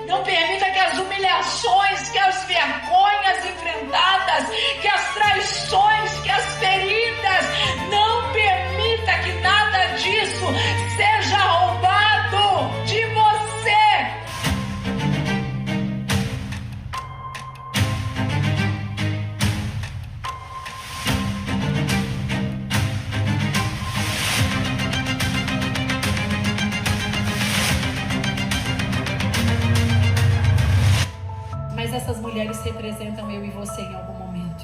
Não permita que as humilhações, que as vergonhas enfrentadas, que as traições, que as feridas, não permita que nada disso seja roubado de você. Mas essas mulheres representam eu e você em algum momento.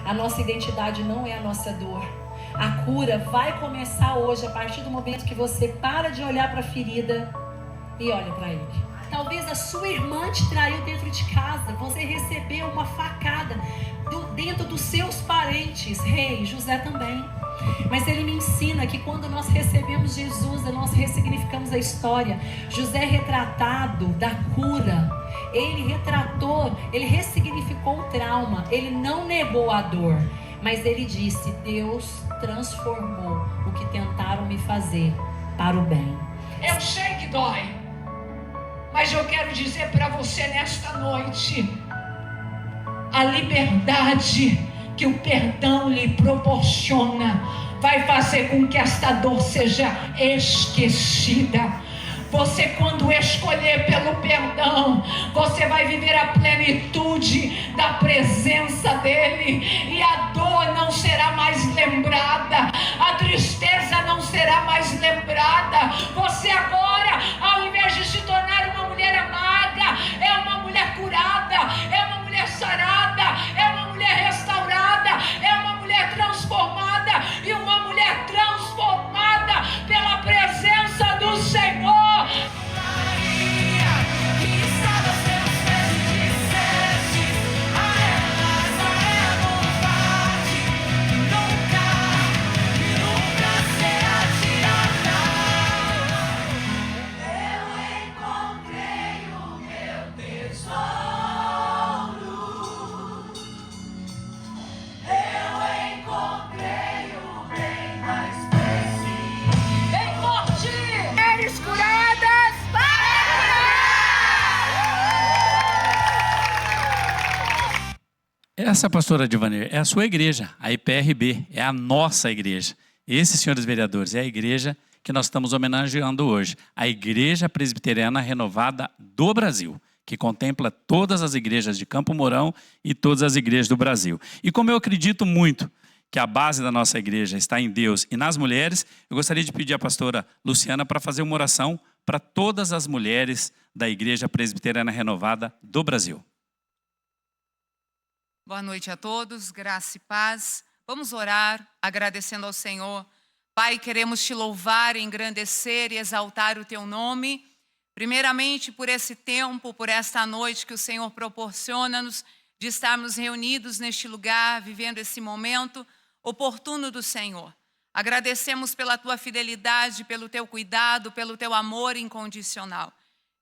A nossa identidade não é a nossa dor. A cura vai começar hoje, a partir do momento que você para de olhar para a ferida e olha para ele. Talvez a sua irmã te traiu dentro de casa. Você recebeu uma facada dentro dos seus parentes. Rei, José também. Mas ele me ensina que quando nós recebemos Jesus, nós ressignificamos a história. José retratado da cura, ele retratou, ele ressignificou o trauma, ele não negou a dor, mas ele disse: Deus transformou o que tentaram me fazer para o bem. Eu sei que dói, mas eu quero dizer para você nesta noite, a liberdade que o perdão lhe proporciona vai fazer com que esta dor seja esquecida. Você, quando escolher pelo perdão, você vai viver a plenitude da presença dele, e a dor não será mais lembrada, a tristeza não será mais lembrada. Você agora, ao invés de se tornar uma mulher amada, é uma mulher curada, é uma mulher sarada, é uma mulher restaurada, é uma mulher transformada, e uma mulher transformada pela presença do Senhor. Essa, pastora Divanir, é a sua igreja, a IPRB, é a nossa igreja. Esse, senhores vereadores, é a igreja que nós estamos homenageando hoje, a Igreja Presbiteriana Renovada do Brasil, que contempla todas as igrejas de Campo Mourão e todas as igrejas do Brasil. E como eu acredito muito que a base da nossa igreja está em Deus e nas mulheres, eu gostaria de pedir à pastora Luciana para fazer uma oração para todas as mulheres da Igreja Presbiteriana Renovada do Brasil. Boa noite a todos, graça e paz. Vamos orar agradecendo ao Senhor. Pai, queremos te louvar, engrandecer e exaltar o teu nome. Primeiramente por esse tempo, por esta noite que o Senhor proporciona-nos de estarmos reunidos neste lugar, vivendo esse momento oportuno do Senhor. Agradecemos pela tua fidelidade, pelo teu cuidado, pelo teu amor incondicional.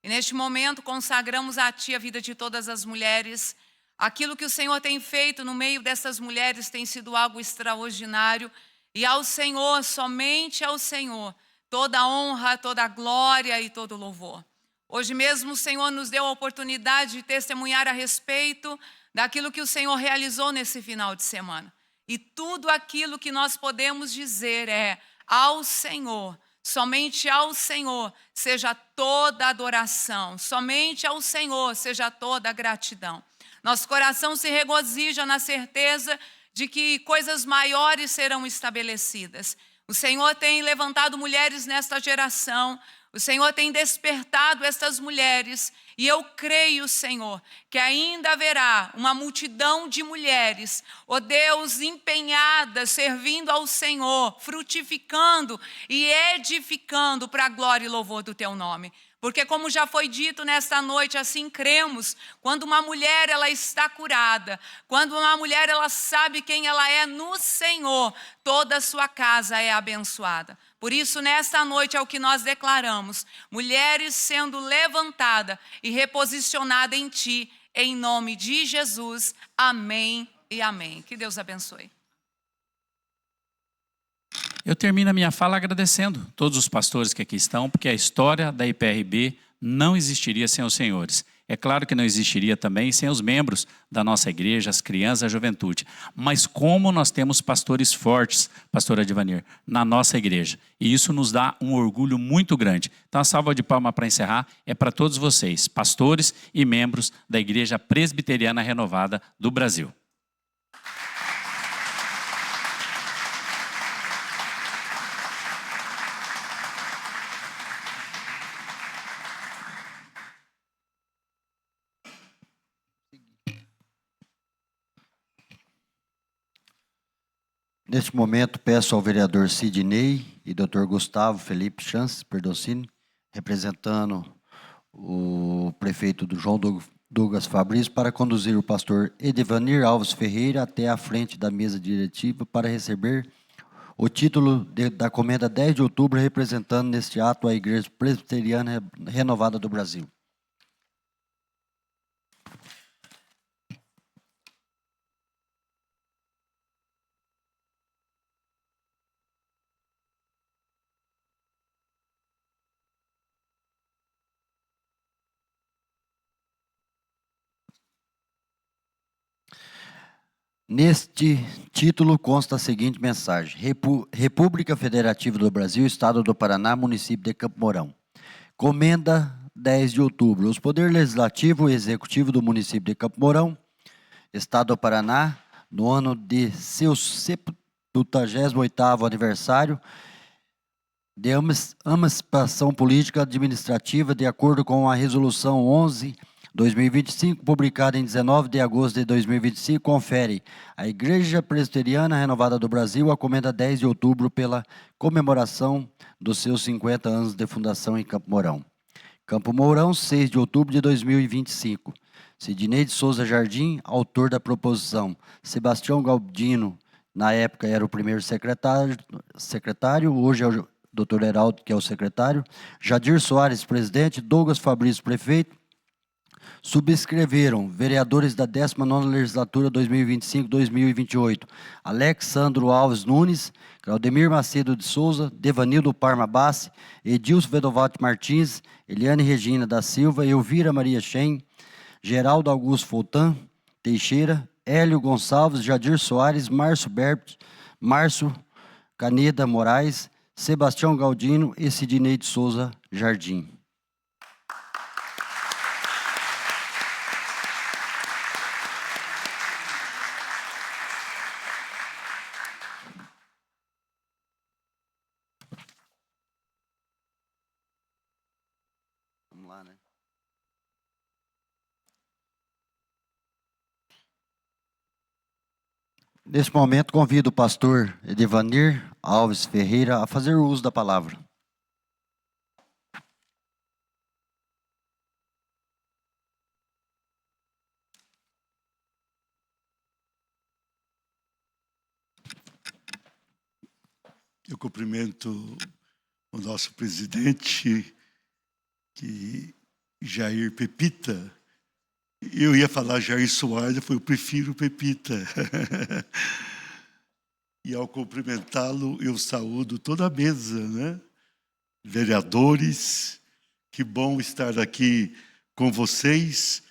E neste momento consagramos a ti a vida de todas as mulheres. Aquilo que o Senhor tem feito no meio dessas mulheres tem sido algo extraordinário. E ao Senhor, somente ao Senhor, toda a honra, toda a glória e todo o louvor. Hoje mesmo o Senhor nos deu a oportunidade de testemunhar a respeito daquilo que o Senhor realizou nesse final de semana. E tudo aquilo que nós podemos dizer é: ao Senhor, somente ao Senhor seja toda a adoração, somente ao Senhor seja toda a gratidão. Nosso coração se regozija na certeza de que coisas maiores serão estabelecidas. O Senhor tem levantado mulheres nesta geração, o Senhor tem despertado estas mulheres, e eu creio, Senhor, que ainda haverá uma multidão de mulheres, ó Deus, empenhadas, servindo ao Senhor, frutificando e edificando para a glória e louvor do teu nome. Porque como já foi dito nesta noite, assim cremos, quando uma mulher ela está curada, quando uma mulher ela sabe quem ela é no Senhor, toda a sua casa é abençoada. Por isso, nesta noite é o que nós declaramos, mulheres sendo levantada e reposicionada em ti, em nome de Jesus. Amém e amém. Que Deus abençoe. Eu termino a minha fala agradecendo todos os pastores que aqui estão, porque a história da IPRB não existiria sem os senhores. É claro que não existiria também sem os membros da nossa igreja, as crianças, a juventude. Mas como nós temos pastores fortes, pastora Divanir, na nossa igreja. E isso nos dá um orgulho muito grande. Então a salva de palmas para encerrar é para todos vocês, pastores e membros da Igreja Presbiteriana Renovada do Brasil. Neste momento, peço ao vereador Sidney e Dr. Gustavo Felipe Chance Perdocini, representando o prefeito do João Douglas Fabrício, para conduzir o pastor Edivanir Alves Ferreira até a frente da mesa diretiva para receber o título da Comenda 10 de outubro, representando neste ato a Igreja Presbiteriana Renovada do Brasil. Neste título consta a seguinte mensagem: República Federativa do Brasil, Estado do Paraná, Município de Campo Mourão. Comenda 10 de outubro. Os poderes legislativo e executivo do município de Campo Mourão, Estado do Paraná, no ano de seu 78º aniversário de emancipação política administrativa, de acordo com a Resolução 11/2025, publicada em 19 de agosto de 2025, confere à Igreja Presbiteriana Renovada do Brasil a Comenda 10 de outubro pela comemoração dos seus 50 anos de fundação em Campo Mourão. Campo Mourão, 6 de outubro de 2025. Sidney de Souza Jardim, autor da proposição. Sebastião Galdino, na época era o primeiro secretário, hoje é o Dr. Heraldo, que é o secretário. Jadir Soares, presidente. Douglas Fabrício, prefeito. Subscreveram vereadores da 19ª legislatura 2025-2028, Alexandro Alves Nunes, Claudemir Macedo de Souza, Devanildo Parma Bassi, Edilson Vedovati Martins, Eliane Regina da Silva, Elvira Maria Shen, Geraldo Augusto Foltan Teixeira, Hélio Gonçalves, Jadir Soares, Márcio Caneda Moraes, Sebastião Galdino e Sidney de Souza Jardim. Vamos lá, né? Neste momento, convido o pastor Edivanir Alves Ferreira a fazer uso da palavra. Eu cumprimento o nosso presidente, Jair Pepita. Eu ia falar Jair Soares, eu prefiro Pepita. E ao cumprimentá-lo, eu saúdo toda a mesa, né? Vereadores, que bom estar aqui com vocês.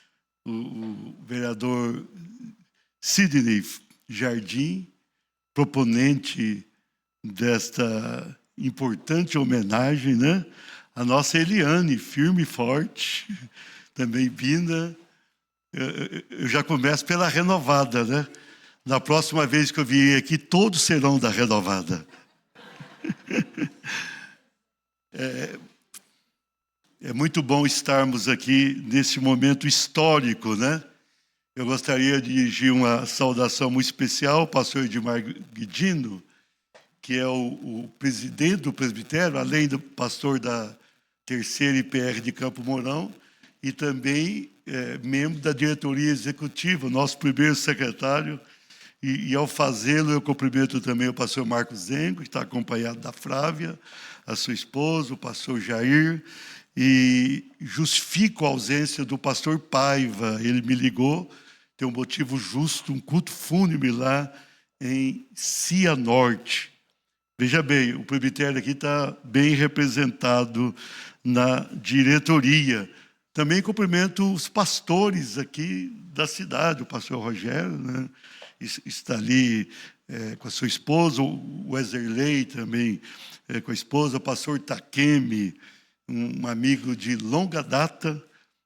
O vereador Sidney Jardim, proponente desta importante homenagem, né? A nossa Eliane, firme e forte, também vinda. Eu já começo pela Renovada, né? Na próxima vez que eu vier aqui, todos serão da Renovada. É muito bom estarmos aqui nesse momento histórico, né? Eu gostaria de dirigir uma saudação muito especial ao pastor Edmar Guidino, que é o presidente do presbitério, além do pastor da terceira IPR de Campo Mourão, e também membro da diretoria executiva, nosso primeiro secretário. E ao fazê-lo, eu cumprimento também o pastor Marcos Zengo, que está acompanhado da Flávia, a sua esposa, o pastor Jair, e justifico a ausência do pastor Paiva. Ele me ligou, tem um motivo justo, um culto fúnebre lá em Cianorte. Veja bem, o presbitério aqui está bem representado na diretoria. Também cumprimento os pastores aqui da cidade, o pastor Rogério, né? Está ali com a sua esposa, o Wesley também com a esposa, o pastor Takemi, um amigo de longa data,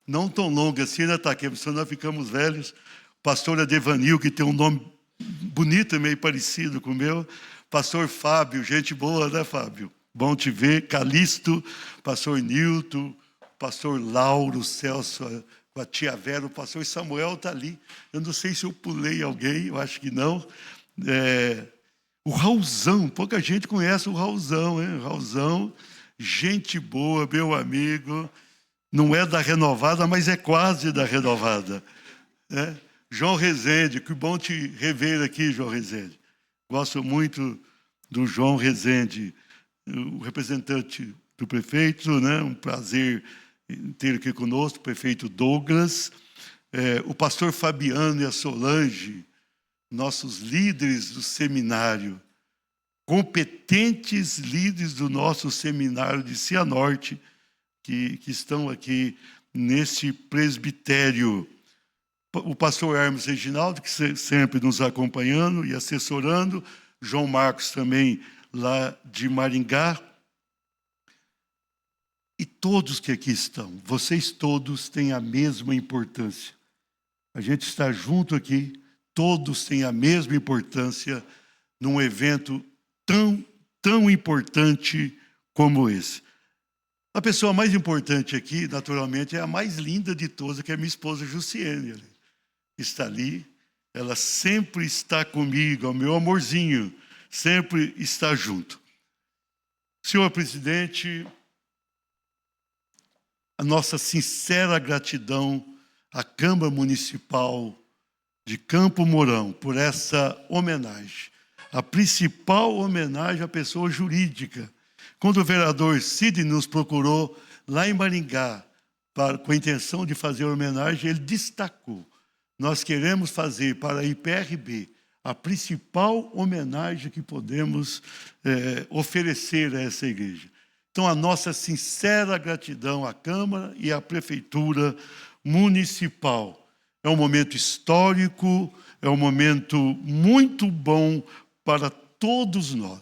não tão longa assim, né, Takemi? Senão nós ficamos velhos. O pastor Adevanil, que tem um nome bonito, meio parecido com o meu. Pastor Fábio, gente boa, né, Fábio? Bom te ver. Calixto, pastor Nilton, pastor Lauro, Celso, com a tia Vera, o pastor Samuel está ali. Eu não sei se eu pulei alguém, eu acho que não. O Raulzão, pouca gente conhece o Raulzão, hein? O Raulzão, gente boa, meu amigo, não é da Renovada, mas é quase da Renovada. Né? João Rezende, que bom te rever aqui, João Rezende. Gosto muito do João Rezende, o representante do prefeito, né? Um prazer ter aqui conosco, o prefeito Douglas, o pastor Fabiano e a Solange, nossos líderes do seminário, competentes líderes do nosso seminário de Cianorte, que estão aqui nesse presbitério. O pastor Hermes Reginaldo, que sempre nos acompanhando e assessorando, João Marcos também lá de Maringá, e todos que aqui estão, vocês todos têm a mesma importância. A gente está junto aqui, todos têm a mesma importância num evento tão importante como esse. A pessoa mais importante aqui, naturalmente, é a mais linda de todas, que é minha esposa Jussiene. Está ali, ela sempre está comigo, é o meu amorzinho, sempre está junto. Senhor presidente, a nossa sincera gratidão à Câmara Municipal de Campo Mourão por essa homenagem. A principal homenagem à pessoa jurídica. Quando o vereador Cid nos procurou lá em Maringá com a intenção de fazer a homenagem, ele destacou: nós queremos fazer para a IPRB a principal homenagem que podemos oferecer a essa igreja. Então, a nossa sincera gratidão à Câmara e à Prefeitura Municipal. É um momento histórico, é um momento muito bom para todos nós.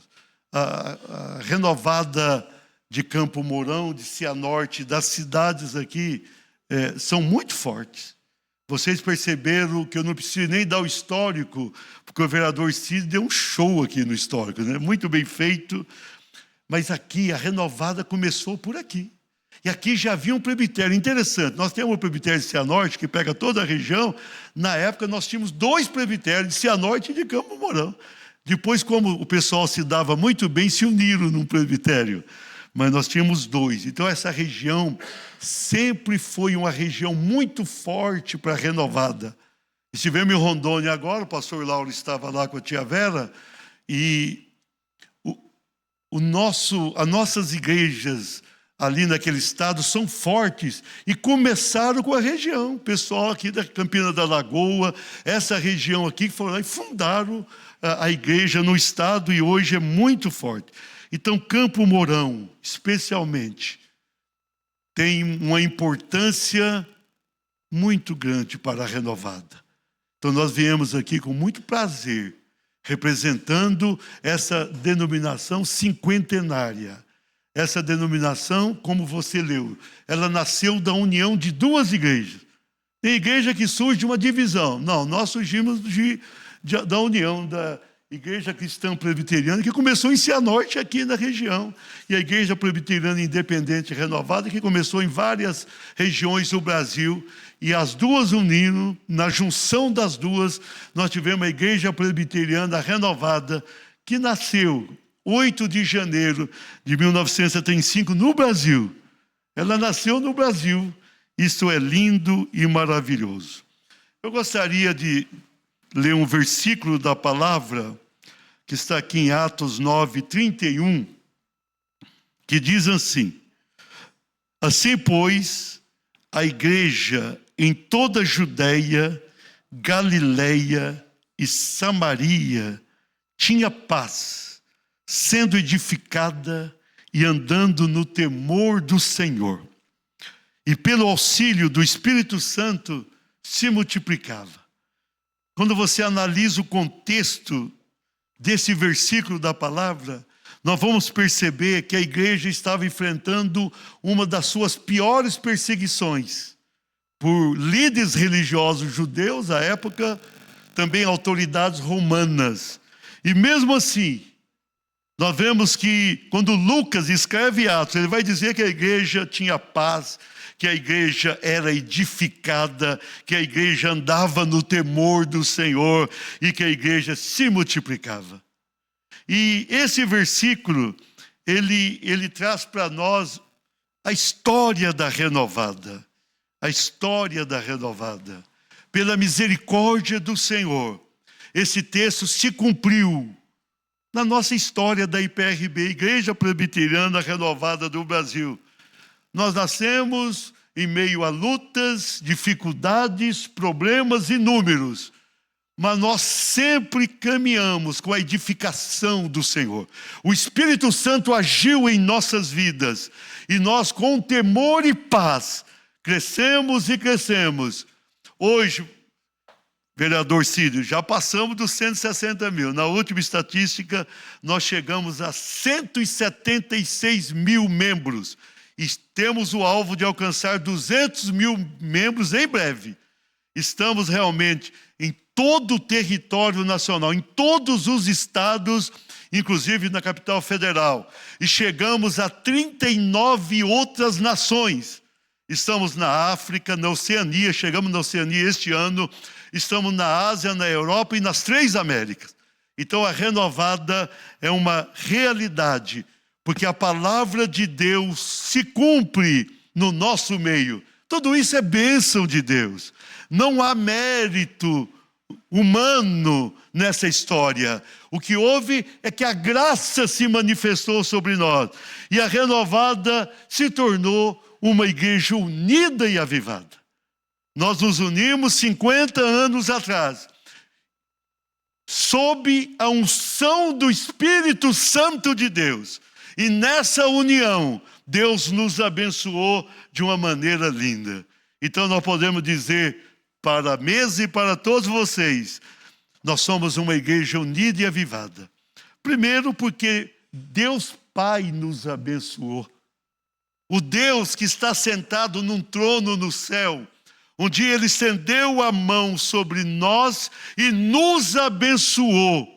A Renovada de Campo Mourão, de Cianorte, das cidades aqui, são muito fortes. Vocês perceberam que eu não preciso nem dar o histórico, porque o vereador Cid deu um show aqui no histórico, né? Muito bem feito. Mas aqui, a Renovada começou por aqui. E aqui já havia um presbitério interessante. Nós temos o presbitério de Cianorte, que pega toda a região. Na época, nós tínhamos 2 presbitérios, de Cianorte e de Campo Mourão. Depois, como o pessoal se dava muito bem, se uniram num presbitério. Mas nós tínhamos 2. Então, essa região sempre foi uma região muito forte para a Renovada. Estivemos em Rondônia agora, o pastor Lauro estava lá com a tia Vera, e as nossas igrejas ali naquele estado são fortes e começaram com a região. O pessoal aqui da Campina da Lagoa, essa região aqui, que foram lá e fundaram a igreja no estado, e hoje é muito forte. Então, Campo Mourão, especialmente, tem uma importância muito grande para a Renovada. Então, nós viemos aqui com muito prazer, representando essa denominação cinquentenária. Essa denominação, como você leu, ela nasceu da união de 2 igrejas. Tem igreja que surge de uma divisão. Não, nós surgimos da união da Igreja Cristã Presbiteriana, que começou em Cianorte, aqui na região, e a Igreja Presbiteriana Independente Renovada, que começou em várias regiões do Brasil, e as duas unindo, na junção das duas, nós tivemos a Igreja Presbiteriana Renovada, que nasceu 8 de janeiro de 1975 no Brasil. Ela nasceu no Brasil. Isso é lindo e maravilhoso. Eu gostaria de ler um versículo da palavra que está aqui em Atos 9:31, que diz assim: assim, pois, a igreja em toda a Judeia, Galileia e Samaria tinha paz, sendo edificada e andando no temor do Senhor. E pelo auxílio do Espírito Santo se multiplicava. Quando você analisa o contexto desse versículo da palavra, nós vamos perceber que a igreja estava enfrentando uma das suas piores perseguições por líderes religiosos judeus à época, também autoridades romanas. E mesmo assim, nós vemos que quando Lucas escreve Atos, ele vai dizer que a igreja tinha paz, que a igreja era edificada, que a igreja andava no temor do Senhor e que a igreja se multiplicava. E esse versículo, ele traz para nós a história da renovada. A história da renovada. Pela misericórdia do Senhor, esse texto se cumpriu na nossa história da IPRB, Igreja Presbiteriana Renovada do Brasil. Nós nascemos em meio a lutas, dificuldades, problemas inúmeros, mas nós sempre caminhamos com a edificação do Senhor. O Espírito Santo agiu em nossas vidas e nós, com temor e paz, crescemos e crescemos. Hoje, vereador Círio, já passamos dos 160 mil. Na última estatística, nós chegamos a 176 mil membros. E temos o alvo de alcançar 200 mil membros em breve. Estamos realmente em todo o território nacional, em todos os estados, inclusive na capital federal. E chegamos a 39 outras nações. Estamos na África, na Oceania, chegamos na Oceania este ano. Estamos na Ásia, na Europa e nas 3 Américas. Então a renovada é uma realidade, porque a palavra de Deus se cumpre no nosso meio. Tudo isso é bênção de Deus. Não há mérito humano nessa história. O que houve é que a graça se manifestou sobre nós. E a renovada se tornou uma igreja unida e avivada. Nós nos unimos 50 anos atrás, sob a unção do Espírito Santo de Deus. E nessa união, Deus nos abençoou de uma maneira linda. Então nós podemos dizer para a mesa e para todos vocês, nós somos uma igreja unida e avivada. Primeiro porque Deus Pai nos abençoou. O Deus que está sentado num trono no céu, um dia Ele estendeu a mão sobre nós e nos abençoou.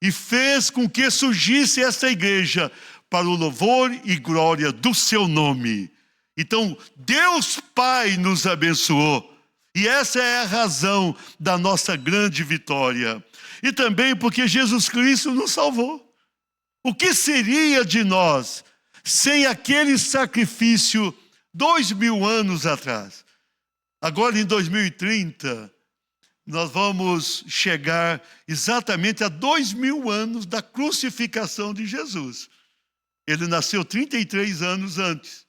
E fez com que surgisse essa igreja para o louvor e glória do seu nome. Então, Deus Pai nos abençoou. E essa é a razão da nossa grande vitória. E também porque Jesus Cristo nos salvou. O que seria de nós sem aquele sacrifício 2000 anos atrás? Agora em 2030, nós vamos chegar exatamente a 2000 anos da crucificação de Jesus. Ele nasceu 33 anos antes.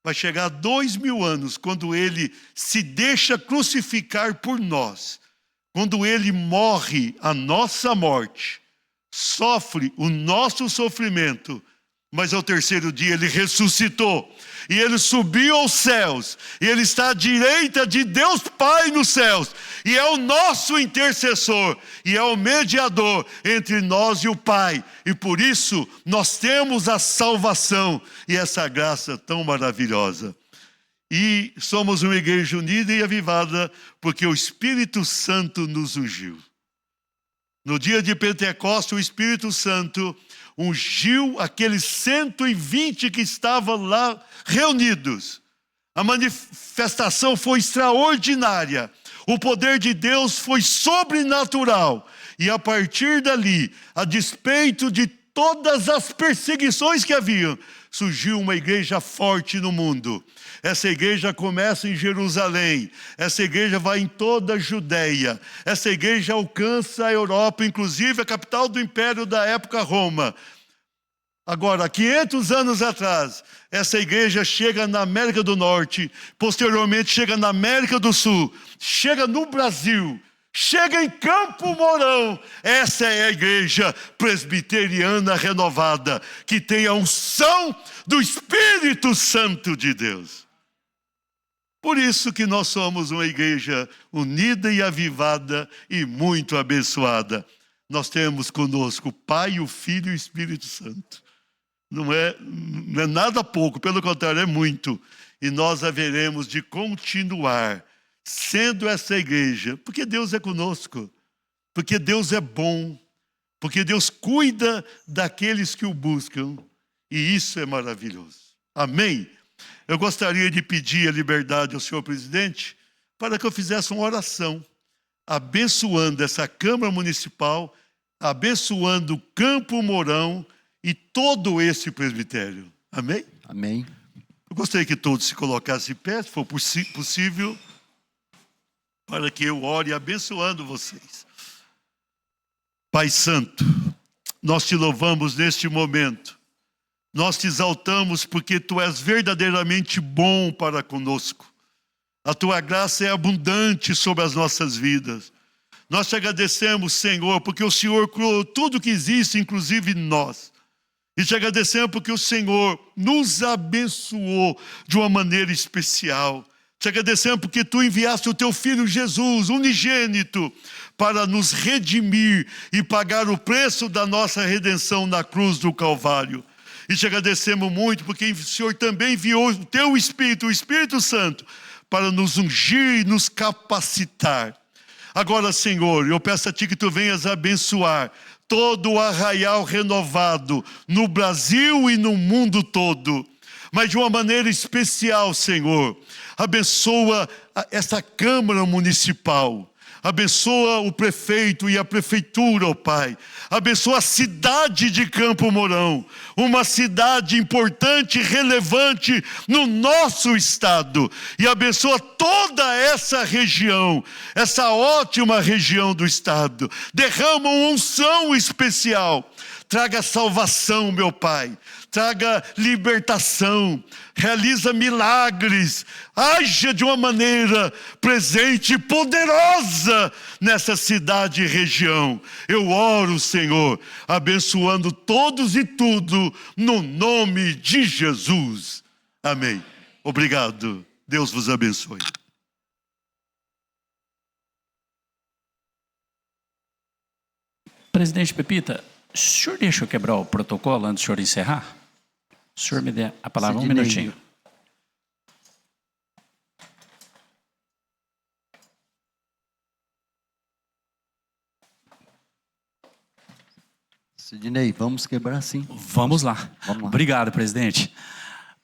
Vai chegar a 2000 anos, quando ele se deixa crucificar por nós. Quando ele morre a nossa morte, sofre o nosso sofrimento, mas ao terceiro dia ele ressuscitou. E ele subiu aos céus. E ele está à direita de Deus Pai nos céus. E é o nosso intercessor. E é o mediador entre nós e o Pai. E por isso nós temos a salvação. E essa graça tão maravilhosa. E somos uma igreja unida e avivada porque o Espírito Santo nos ungiu. No dia de Pentecostes, o Espírito Santo ungiu aqueles 120 que estavam lá reunidos. A manifestação foi extraordinária. O poder de Deus foi sobrenatural. E a partir dali, a despeito de todas as perseguições que haviam, surgiu uma igreja forte no mundo. Essa igreja começa em Jerusalém, essa igreja vai em toda a Judéia, essa igreja alcança a Europa, inclusive a capital do império da época, Roma. Agora, 500 anos atrás, essa igreja chega na América do Norte, posteriormente chega na América do Sul, chega no Brasil, chega em Campo Mourão. Essa é a igreja presbiteriana renovada, que tem a unção do Espírito Santo de Deus. Por isso que nós somos uma igreja unida e avivada e muito abençoada. Nós temos conosco o Pai, o Filho e o Espírito Santo. Não é nada pouco, pelo contrário, é muito. E nós haveremos de continuar sendo essa igreja, porque Deus é conosco, porque Deus é bom, porque Deus cuida daqueles que o buscam, e isso é maravilhoso. Amém? Eu gostaria de pedir a liberdade ao senhor presidente para que eu fizesse uma oração, abençoando essa Câmara Municipal, abençoando Campo Mourão e todo esse presbitério. Amém? Amém. Eu gostaria que todos se colocassem em pé, se for possível, para que eu ore abençoando vocês. Pai Santo, nós te louvamos neste momento. Nós te exaltamos porque Tu és verdadeiramente bom para conosco. A Tua graça é abundante sobre as nossas vidas. Nós te agradecemos, Senhor, porque o Senhor criou tudo que existe, inclusive nós. E te agradecemos porque o Senhor nos abençoou de uma maneira especial. Te agradecemos porque Tu enviaste o Teu Filho Jesus, unigênito, para nos redimir e pagar o preço da nossa redenção na cruz do Calvário. E te agradecemos muito porque o Senhor também enviou o Teu Espírito, o Espírito Santo, para nos ungir e nos capacitar. Agora, Senhor, eu peço a Ti que Tu venhas abençoar todo o arraial renovado no Brasil e no mundo todo. Mas de uma maneira especial, Senhor, abençoa essa Câmara Municipal. Abençoa o prefeito e a prefeitura, ó Pai. Abençoa a cidade de Campo Mourão, uma cidade importante e relevante no nosso estado. E abençoa toda essa região, essa ótima região do estado. Derrama uma unção especial. Traga salvação, meu Pai. Traga libertação. Realiza milagres. Haja de uma maneira presente e poderosa nessa cidade e região. Eu oro, Senhor, abençoando todos e tudo no nome de Jesus. Amém. Obrigado. Deus vos abençoe. Presidente Pepita, o senhor deixa eu quebrar o protocolo antes do senhor encerrar? O senhor me dê a palavra um minutinho. Sidney, vamos quebrar sim. Vamos lá. Vamos lá. Obrigado, presidente.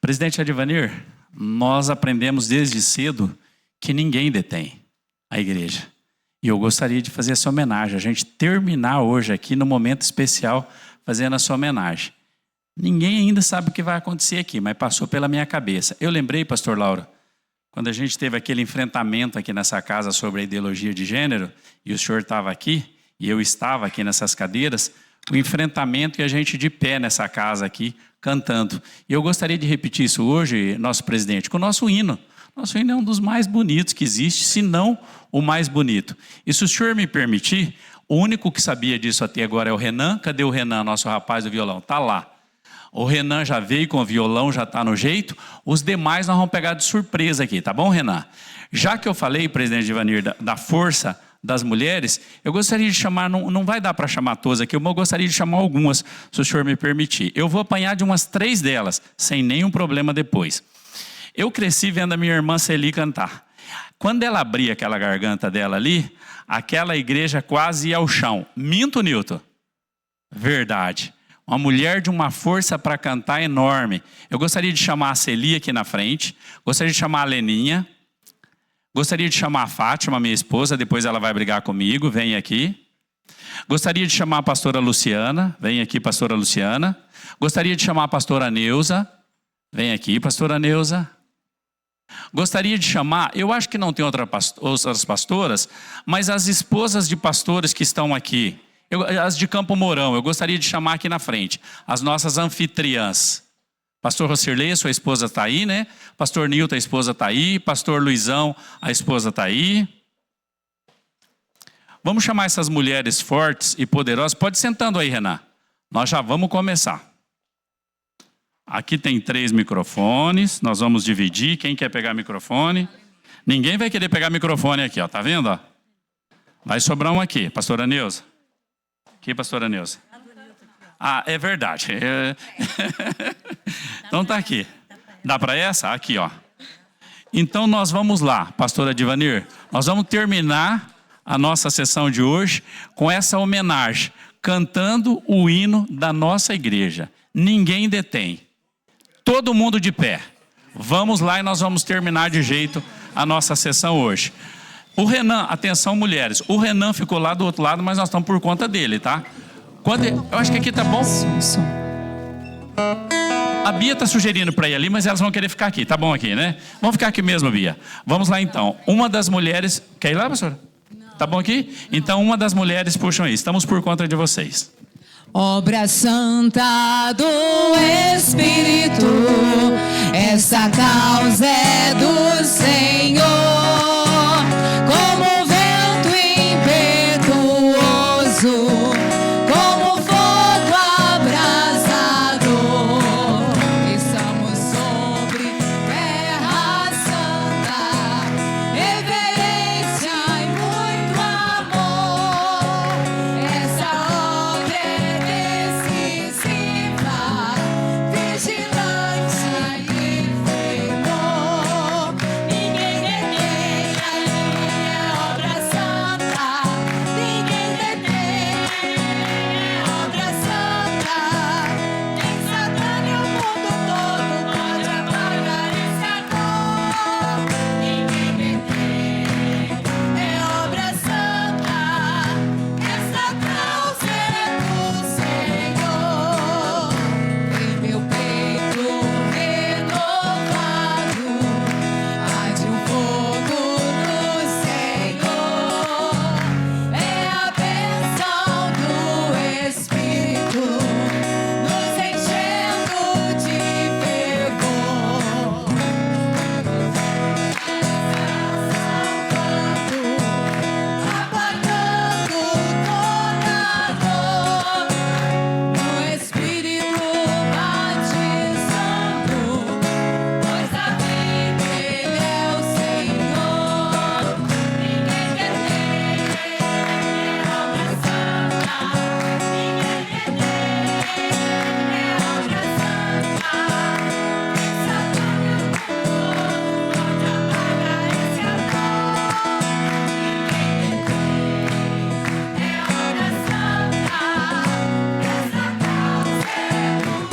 Presidente Advanir, nós aprendemos desde cedo que ninguém detém a igreja. E eu gostaria de fazer essa homenagem, a gente terminar hoje aqui no momento especial fazendo essa homenagem. Ninguém ainda sabe o que vai acontecer aqui, mas passou pela minha cabeça. Eu lembrei, pastor Lauro, quando a gente teve aquele enfrentamento aqui nessa casa sobre a ideologia de gênero, e o senhor estava aqui, e eu estava aqui nessas cadeiras, o enfrentamento e a gente de pé nessa casa aqui, cantando. E eu gostaria de repetir isso hoje, nosso presidente, com o nosso hino. Nosso hino é um dos mais bonitos que existe, se não o mais bonito. E se o senhor me permitir, o único que sabia disso até agora é o Renan. Cadê o Renan, nosso rapaz do violão? Está lá. O Renan já veio com o violão, já está no jeito. Os demais nós vamos pegar de surpresa aqui, tá bom, Renan? Já que eu falei, presidente Advanir, da força das mulheres, eu gostaria de chamar, não vai dar para chamar todas aqui, eu gostaria de chamar algumas, se o senhor me permitir. Eu vou apanhar de umas 3 delas, sem nenhum problema depois. Eu cresci vendo a minha irmã Celi cantar. Quando ela abria aquela garganta dela ali, aquela igreja quase ia ao chão. Minto, Nilton? Verdade. Uma mulher de uma força para cantar enorme. Eu gostaria de chamar a Celi aqui na frente, gostaria de chamar a Leninha, gostaria de chamar a Fátima, minha esposa, depois ela vai brigar comigo, vem aqui. Gostaria de chamar a pastora Luciana. Vem aqui, pastora Luciana. Gostaria de chamar a pastora Neuza. Vem aqui, pastora Neuza. Gostaria de chamar, eu acho que não tem outras pastoras, mas as esposas de pastores que estão aqui, as de Campo Mourão, eu gostaria de chamar aqui na frente, as nossas anfitriãs. Pastor Rocirley, sua esposa está aí, né? Pastor Nilton, a esposa está aí. Pastor Luizão, a esposa está aí. Vamos chamar essas mulheres fortes e poderosas. Pode ir sentando aí, Renan. Nós já vamos começar. Aqui tem 3 microfones, nós vamos dividir. Quem quer pegar microfone? Ninguém vai querer pegar microfone aqui, ó. Tá vendo? Ó? Vai sobrar um aqui, pastora Neuza. Aqui, pastora Neuza. Ah, é verdade. Então tá aqui. Dá para essa? Aqui, ó. Então nós vamos lá, pastora Divanir. Nós vamos terminar a nossa sessão de hoje com essa homenagem, cantando o hino da nossa igreja. Ninguém detém. Todo mundo de pé. Vamos lá e nós vamos terminar de jeito a nossa sessão hoje. O Renan, atenção mulheres, o Renan ficou lá do outro lado, mas nós estamos por conta dele, tá? Eu acho que aqui tá bom. A Bia tá sugerindo para ir ali, mas elas vão querer ficar aqui, tá bom aqui, né? Vamos ficar aqui mesmo, Bia. Vamos lá então. Uma das mulheres... Quer ir lá, pastora? Tá bom aqui? Então uma das mulheres puxam aí. Estamos por conta de vocês. Obra santa do Espírito, essa causa é do Senhor, como vento impetuoso, como fogo abrasador. Estamos sobre terra santa, reverência e muito amor. Essa obra é decisiva, vigilante e temor. Ninguém detém a minha obra santa. Ninguém detém a obra santa. Nem Satã e o mundo todo pode apagar esse amor. Ninguém detém é obra santa. Essa causa é do Senhor. Em meu peito renovado arde o fogo do Senhor. É a bênção do Espírito nos enchendo de fervor. Apagando toda dor. No Espírito batizando, pois a vida Ele é o Senhor. Ninguém detém a obra santa. Ninguém detém a obra santa. Nem Satã e o mundo pode apagar esse amor. Ninguém detém é obra santa. Essa causa é do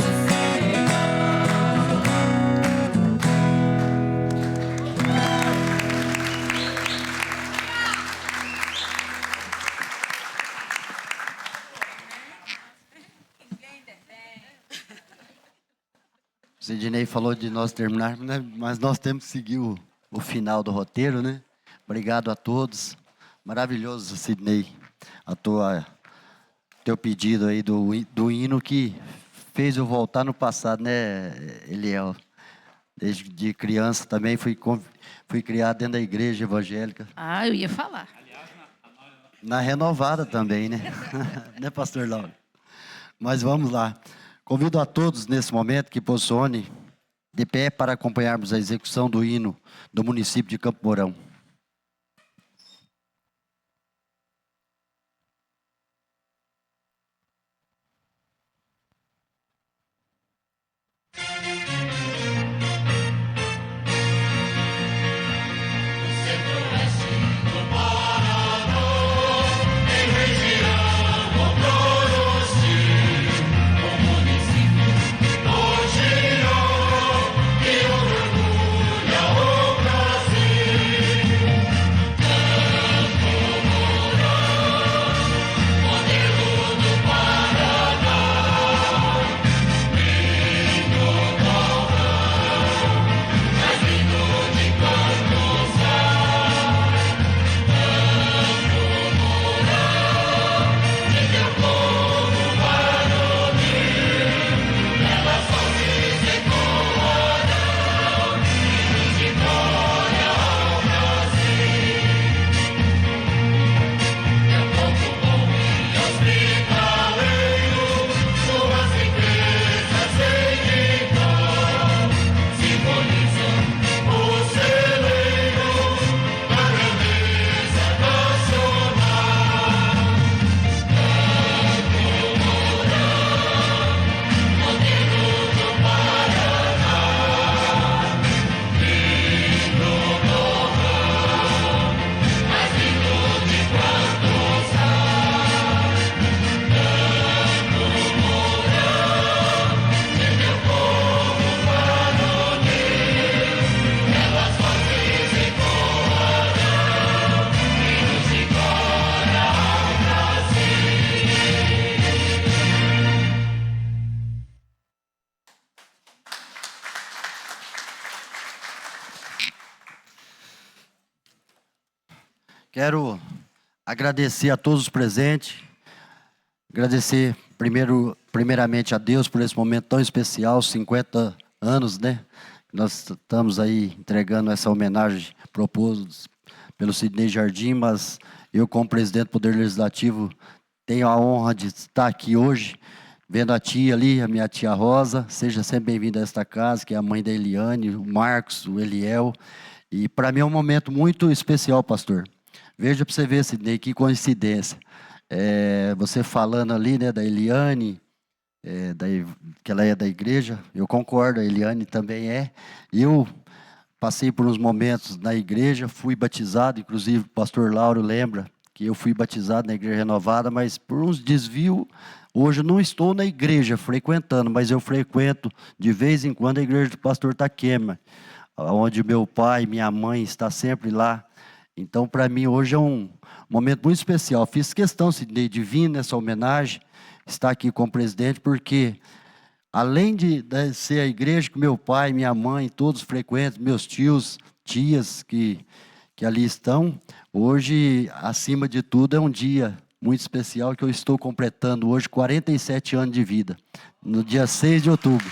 Sidney falou de nós terminarmos, né? Mas nós temos que seguir o final do roteiro, né? Obrigado a todos. Maravilhoso, Sidney, teu pedido aí do hino que fez eu voltar no passado, né, Eliel? Desde criança também fui criado dentro da igreja evangélica. Ah, eu ia falar. Na renovada também, né? Né, pastor Lauro? Mas vamos lá. Convido a todos nesse momento que posicione de pé para acompanharmos a execução do hino do município de Campo Mourão. Brasil. Quero agradecer a todos os presentes, agradecer primeiramente a Deus por esse momento tão especial, 50 anos, né? Nós estamos aí entregando essa homenagem proposta pelo Sidney Jardim, mas eu, como presidente do Poder Legislativo, tenho a honra de estar aqui hoje, vendo a tia ali, a minha tia Rosa. Seja sempre bem-vinda a esta casa, que é a mãe da Eliane, o Marcos, o Eliel. E para mim é um momento muito especial, pastor. Veja para você ver, Sidney, que coincidência. Você falando ali, né, da Eliane, que ela é da igreja, eu concordo, a Eliane também é. Eu passei por uns momentos na igreja, fui batizado, inclusive o pastor Lauro lembra que eu fui batizado na igreja renovada, mas por uns desvios, hoje eu não estou na igreja frequentando, mas eu frequento de vez em quando a igreja do pastor Taquema, onde meu pai, minha mãe está sempre lá. Então, para mim, hoje é um momento muito especial. Fiz questão, Sidney, de vir nessa homenagem, estar aqui com o presidente, porque além de ser a igreja que meu pai, minha mãe, todos frequentam, meus tios, tias que ali estão, hoje, acima de tudo, é um dia muito especial que eu estou completando hoje 47 anos de vida, no dia 6 de outubro.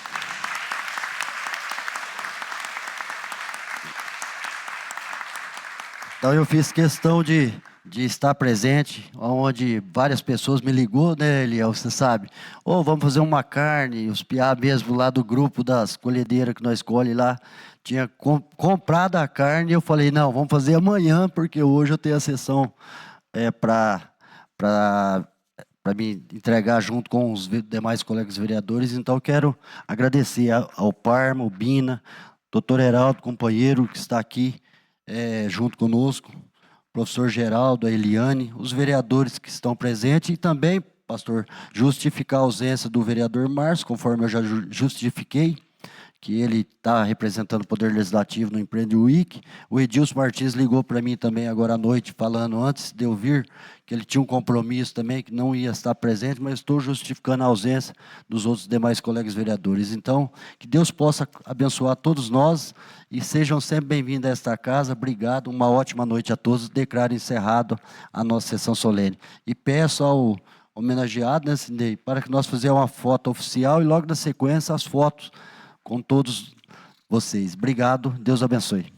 Então eu fiz questão de estar presente, onde várias pessoas me ligou, né, Eliel, você sabe, vamos fazer uma carne, os piá mesmo lá do grupo das colhedeiras que nós escolhe lá, tinha comprado a carne, e eu falei, não, vamos fazer amanhã, porque hoje eu tenho a sessão para me entregar junto com os demais colegas vereadores. Então eu quero agradecer ao Parma, ao Bina, doutor Heraldo, companheiro que está aqui, junto conosco, professor Geraldo, a Eliane, os vereadores que estão presentes e também, pastor, justificar a ausência do vereador Márcio, conforme eu já justifiquei, que ele está representando o Poder Legislativo no Empreende Week. O Edilson Martins ligou para mim também agora à noite, falando antes de eu vir, que ele tinha um compromisso também, que não ia estar presente, mas estou justificando a ausência dos outros demais colegas vereadores. Então, que Deus possa abençoar todos nós e sejam sempre bem-vindos a esta casa. Obrigado, uma ótima noite a todos. Declaro encerrado a nossa sessão solene. E peço ao homenageado, né, Sidney, para que nós fizemos uma foto oficial e logo na sequência as fotos com todos vocês. Obrigado, Deus abençoe.